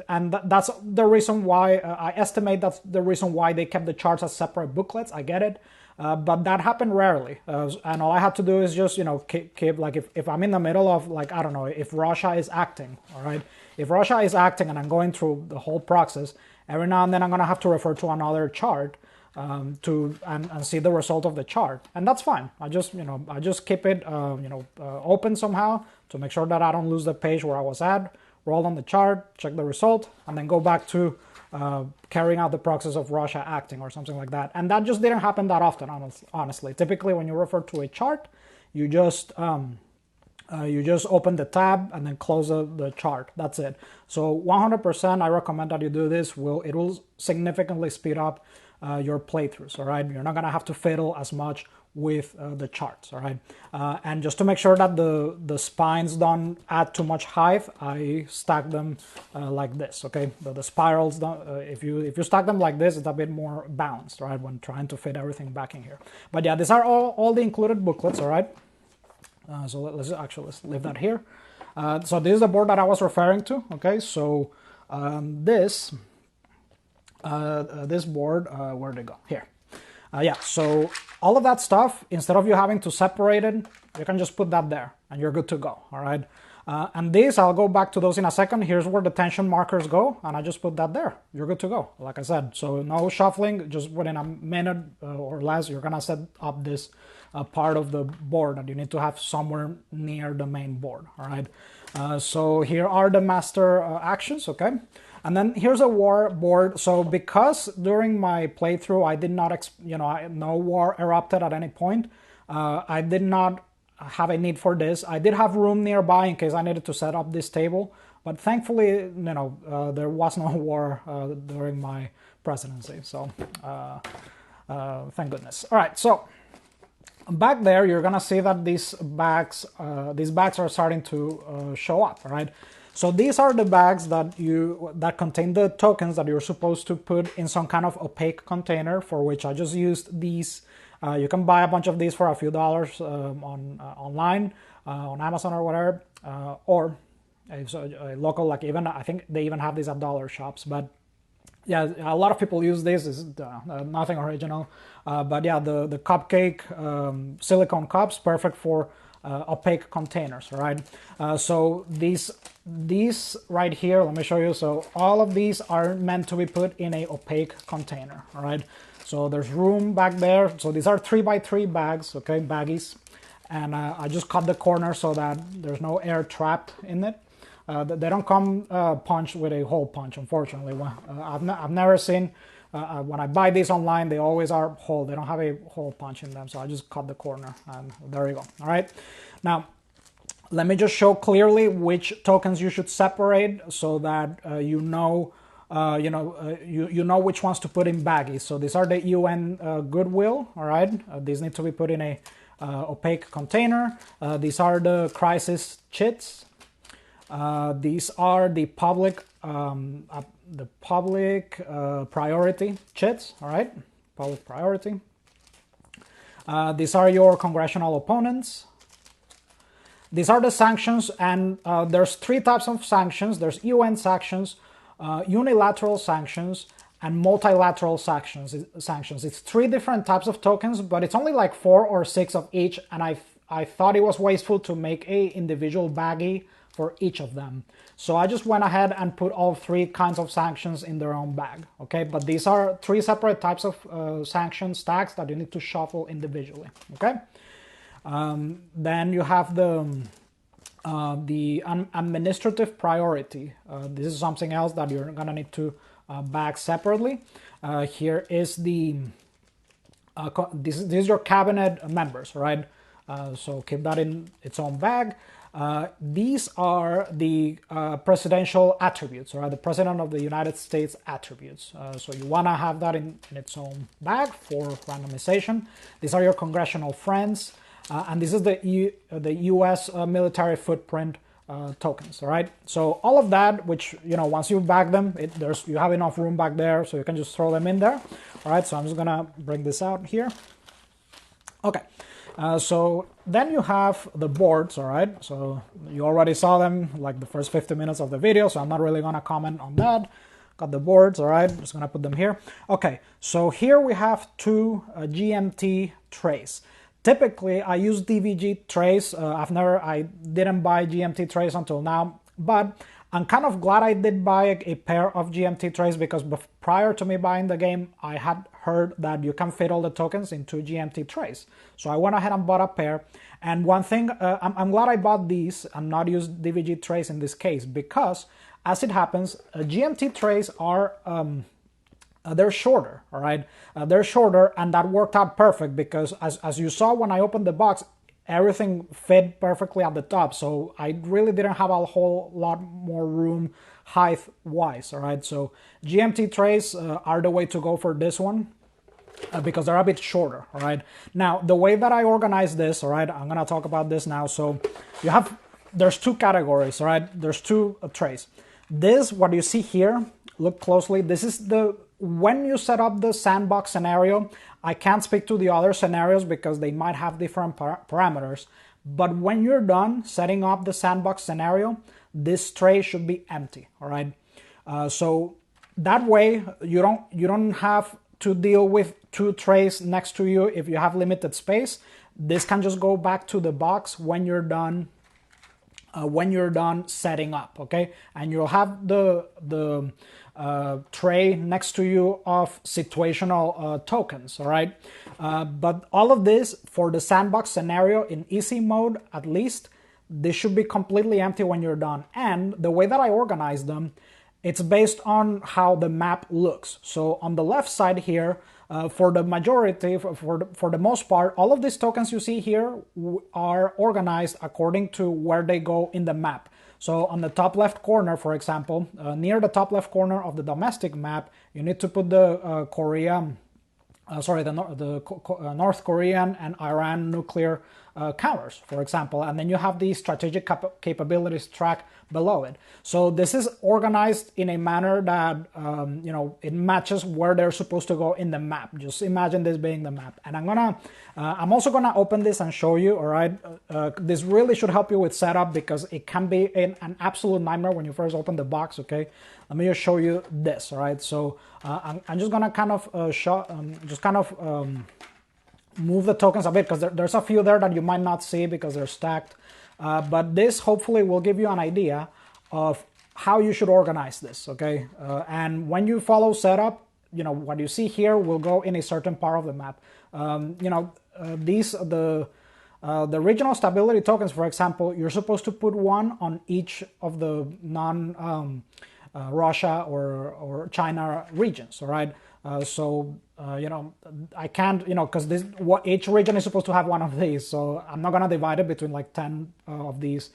And that's the reason why, I estimate that's the reason why they kept the charts as separate booklets. I get it. But that happened rarely, and all I have to do is just, keep like, if I'm in the middle of, like, I don't know, if Russia is acting, all right, if Russia is acting and I'm going through the whole process, every now and then I'm gonna have to refer to another chart and see the result of the chart, and that's fine. I just keep it open somehow to make sure that I don't lose the page where I was at. Roll on the chart, check the result, and then go back to carrying out the process of Russia acting or something like that. And that just didn't happen that often, honestly. Typically, when you refer to a chart, you just open the tab and then close the chart. That's it. So 100%, I recommend that you do this. It will significantly speed up your playthroughs. All right, you're not gonna have to fiddle as much with the charts. All right, and just to make sure that the spines don't add too much height, I stack them like this. Okay, the spirals don't, if you stack them like this, it's a bit more balanced, right, when trying to fit everything back in here. But yeah, these are all the included booklets. All right, so let's leave that here. So this is the board that I was referring to. Okay, so this board, where'd it go? Here. Yeah, so all of that stuff, instead of you having to separate it, you can just put that there and you're good to go. All right, and these, I'll go back to those in a second. Here's where the tension markers go, and I just put that there. You're good to go, like I said. So no shuffling, just within a minute or less, you're gonna set up this part of the board that you need to have somewhere near the main board. All right, so here are the master actions. Okay, and then here's a war board. So because during my playthrough I did not no war erupted at any point, I did not have a need for this. I did have room nearby in case I needed to set up this table, but thankfully, there was no war during my presidency. So thank goodness. All right, so back there, you're gonna see that these bags are starting to show up. All right, so these are the bags that contain the tokens that you're supposed to put in some kind of opaque container, for which I just used these. You can buy a bunch of these for a few dollars online, on Amazon or whatever, or a local, like, even I think they even have these at dollar shops. But yeah, a lot of people use this. It's nothing original, but yeah, the cupcake silicone cups, perfect for opaque containers, right? So these right here, let me show you. So all of these are meant to be put in a opaque container. All right, so there's room back there. So these are 3x3 bags, okay, baggies, and I just cut the corner so that there's no air trapped in it. They don't come punched with a hole punch, unfortunately. I've never seen, when I buy these online, they always are whole. They don't have a hole punch in them, so I just cut the corner, and there you go. All right, now let me just show clearly which tokens you should separate, so that you know which ones to put in baggies. So these are the UN Goodwill. All right, these need to be put in a opaque container. These are the crisis chits. These are the public priority chits. All right, public priority. These are your congressional opponents. These are the sanctions, and there's 3 types of sanctions. There's UN sanctions, unilateral sanctions, and multilateral sanctions. It's 3 different types of tokens, but it's only like 4 or 6 of each, and I thought it was wasteful to make a individual baggie for each of them. So I just went ahead and put all 3 kinds of sanctions in their own bag, okay? But these are 3 separate types of sanction stacks that you need to shuffle individually, okay? Then you have the administrative priority. This is something else that you're gonna need to bag separately. Here is the this is your cabinet members, right? So keep that in its own bag. These are the presidential attributes, right? The President of the United States attributes. So you want to have that in its own bag for randomization. These are your congressional friends. And this is the U.S. Military footprint tokens, all right? So all of that, which, you know, once you bag them, you have enough room back there, so you can just throw them in there, all right? So I'm just gonna bring this out here. Okay, so then you have the boards, all right? So you already saw them like the first 50 minutes of the video, so I'm not really gonna comment on that. Got the boards, all right? Just gonna put them here. Okay, so here we have 2 GMT trays. Typically, I use DVG trays. I didn't buy GMT trays until now, but I'm kind of glad I did buy a pair of GMT trays because prior to me buying the game, I had heard that you can fit all the tokens into GMT trays. So I went ahead and bought a pair. And one thing, I'm glad I bought these and not use DVG trays in this case because, as it happens, GMT trays are they're shorter, all right? They're shorter, and that worked out perfect because as you saw when I opened the box, everything fit perfectly at the top. So I really didn't have a whole lot more room height-wise, all right? So GMT trays are the way to go for this one because they're a bit shorter, all right? Now, the way that I organize this, all right, I'm gonna talk about this now. So there's 2 categories, all right? There's 2 trays. This, what you see here, look closely, this is when you set up the sandbox scenario. I can't speak to the other scenarios because they might have different parameters, but when you're done setting up the sandbox scenario, this tray should be empty, all right? So that way you don't have to deal with 2 trays next to you if you have limited space. This can just go back to the box when you're done setting up, okay? And you'll have the tray next to you of situational tokens, all right? But all of this for the sandbox scenario in easy mode, at least, this should be completely empty when you're done. And the way that I organize them, it's based on how the map looks. So on the left side here, for the majority, for the most part, all of these tokens you see here are organized according to where they go in the map. So on the top left corner, for example, near the top left corner of the domestic map, you need to put the North Korean and Iran nuclear counters, for example, and then you have the strategic capabilities track below it. So this is organized in a manner that it matches where they're supposed to go in the map. Just imagine this being the map. And I'm also gonna open this and show you. All right, this really should help you with setup because it can be an absolute nightmare when you first open the box. Okay, let me just show you this. All right, so I'm just gonna kind of move the tokens a bit because there's a few there that you might not see because they're stacked. But this hopefully will give you an idea of how you should organize this, okay? And when you follow setup, what you see here will go in a certain part of the map. The regional stability tokens, for example, you're supposed to put one on each of the Russia or China regions, all right? I can't, because each region is supposed to have one of these, so I'm not gonna divide it between like 10 of these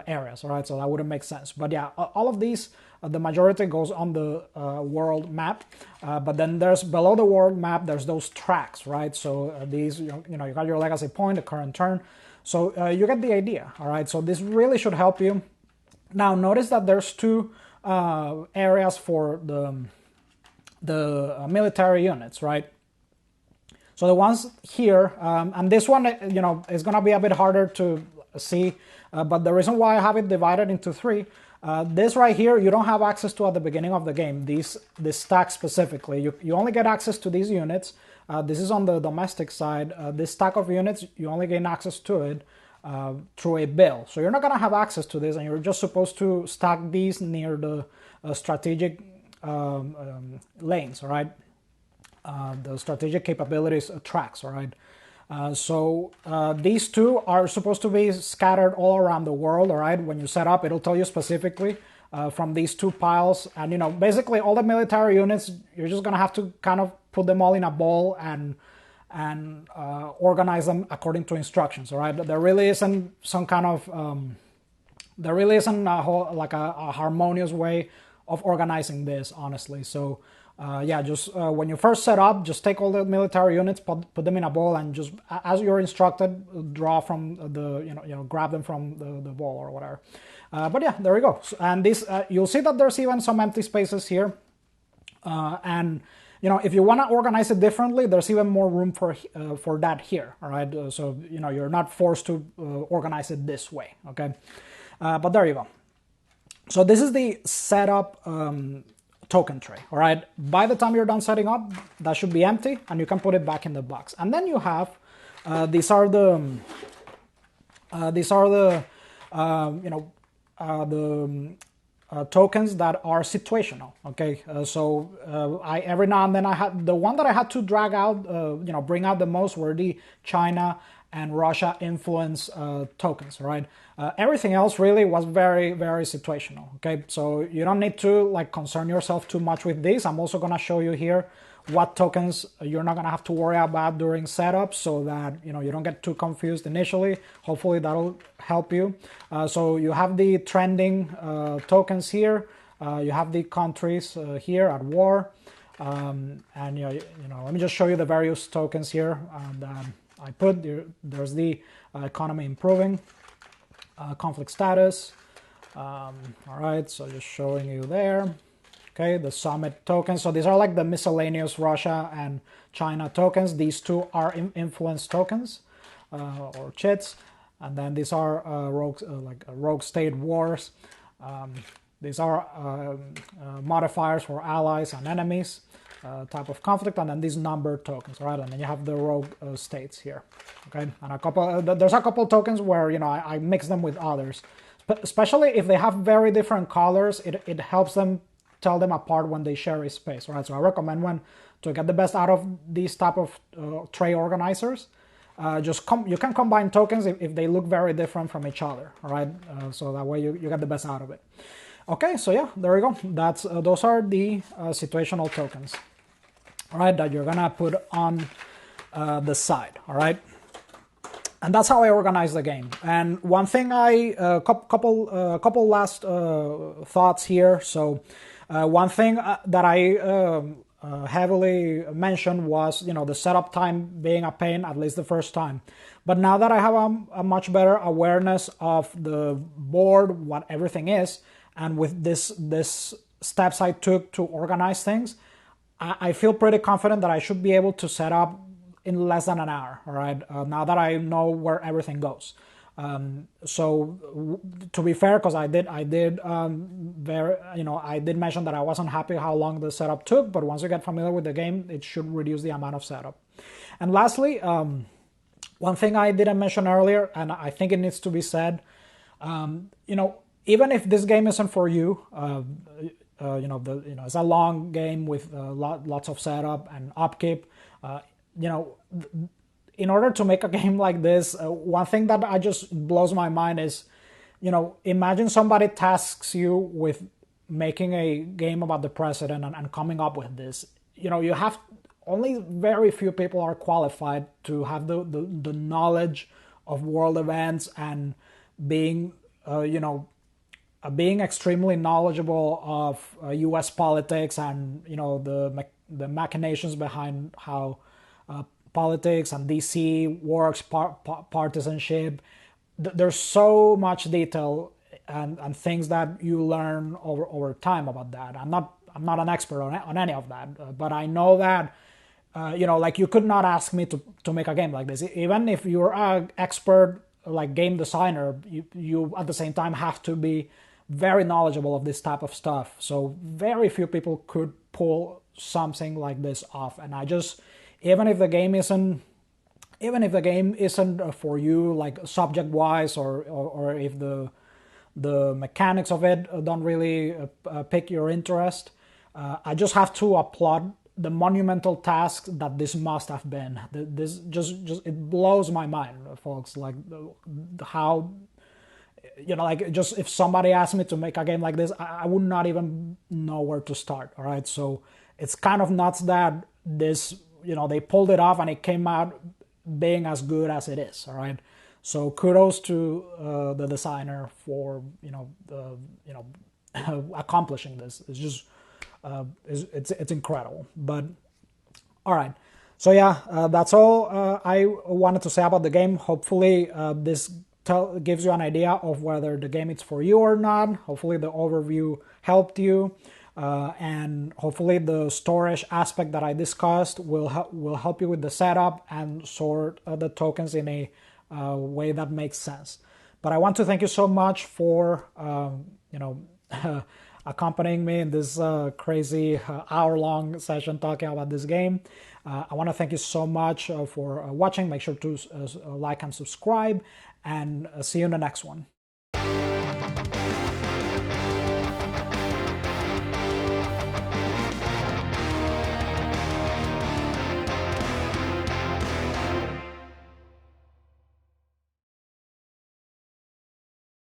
areas, all right? So that wouldn't make sense. But yeah, all of these, the majority goes on the world map, but then there's below the world map, there's those tracks, right? So these, you got your legacy point, the current turn. So you get the idea, all right? So this really should help you. Now notice that there's 2 areas for the military units, right? So the ones here, and this one, is going to be a bit harder to see, but the reason why I have it divided into 3, this right here, you don't have access to at the beginning of the game, this stack specifically. You only get access to these units This is on the domestic side. This stack of units, you only gain access to it through a bill. So you're not going to have access to this, and you're just supposed to stack these near the strategic lanes, all right? The strategic capabilities tracks, all right? So these two are supposed to be scattered all around the world, all right? When you set up, it'll tell you specifically from these two piles. And, basically all the military units, you're just going to have to kind of put them all in a ball and organize them according to instructions, all right? There really isn't some kind of, there really isn't a whole, like a harmonious way of organizing this, honestly. So yeah, just when you first set up, just take all the military units, put them in a ball, and just as you're instructed, draw from the grab them from the ball or whatever. But yeah, there we go. And this you'll see that there's even some empty spaces here, and if you want to organize it differently, there's even more room for that here. All right, so you're not forced to organize it this way. Okay, but there you go. So this is the setup token tray, all right? By the time you're done setting up, that should be empty, and you can put it back in the box. And then you have, these are the tokens that are situational, okay? I every now and then I had, the one that I had to drag out, bring out the most were the China and Russia influence tokens, right? Everything else really was very, very situational, okay? So you don't need to concern yourself too much with this. I'm also gonna show you here what tokens you're not gonna have to worry about during setup, so that you don't get too confused initially. Hopefully that'll help you. So you have the trending tokens here. You have the countries here at war, and let me just show you the various tokens here. And I put there's the economy improving, conflict status. All right, so just showing you there. Okay, the summit tokens. So these are like the miscellaneous Russia and China tokens. These two are influence tokens, or chits, and then these are rogue state wars. These are modifiers for allies and enemies. Type of conflict, and then these number tokens, right? And then you have the rogue states here, okay? And a couple, there's a couple tokens where I mix them with others, but especially if they have very different colors, it helps them tell them apart when they share a space, right? So I recommend to get the best out of these type of tray organizers, you can combine tokens if they look very different from each other, all right? So that way you get the best out of it. Okay, so yeah, there we go. That's those are the situational tokens, all right, that you're gonna put on the side, all right. And that's how I organize the game. And one thing couple last thoughts here. So one thing that I heavily mentioned was the setup time being a pain, at least the first time. But now that I have a much better awareness of the board, what everything is, and with this steps I took to organize things, I feel pretty confident that I should be able to set up in less than an hour. All right, now that I know where everything goes. So to be fair, because I did mention that I wasn't happy how long the setup took, but once you get familiar with the game, it should reduce the amount of setup. And lastly, one thing I didn't mention earlier, and I think it needs to be said, even if this game isn't for you, it's a long game with lots of setup and upkeep. In order to make a game like this, one thing that just blows my mind is, imagine somebody tasks you with making a game about the president and coming up with this. You have only very few people are qualified to have the knowledge of world events and being being extremely knowledgeable of U.S. politics and the machinations behind how politics and DC works, partisanship. There's so much detail and things that you learn over time about that. I'm not an expert on any of that, but I know that you could not ask me to make a game like this. Even if you're an expert game designer, you at the same time have to be very knowledgeable of this type of stuff. So very few people could pull something like this off. And even if the game isn't for you, like subject wise, or if the mechanics of it don't really pick your interest. I just have to applaud the monumental task that this must have been. This just it blows my mind, folks. Like how, like, just if somebody asked me to make a game like this, I would not even know where to start. All right, so it's kind of nuts that this, they pulled it off and it came out being as good as it is. All right, so kudos to the designer for accomplishing this. It's just it's incredible. But all right, so yeah, that's all I wanted to say about the game. Hopefully this gives you an idea of whether the game is for you or not. Hopefully the overview helped you, and hopefully the storage aspect that I discussed will help you with the setup and sort the tokens in a way that makes sense. But I want to thank you so much for accompanying me in this crazy hour-long session talking about this game. I want to thank you so much for watching. Make sure to like and subscribe, and see you in the next one.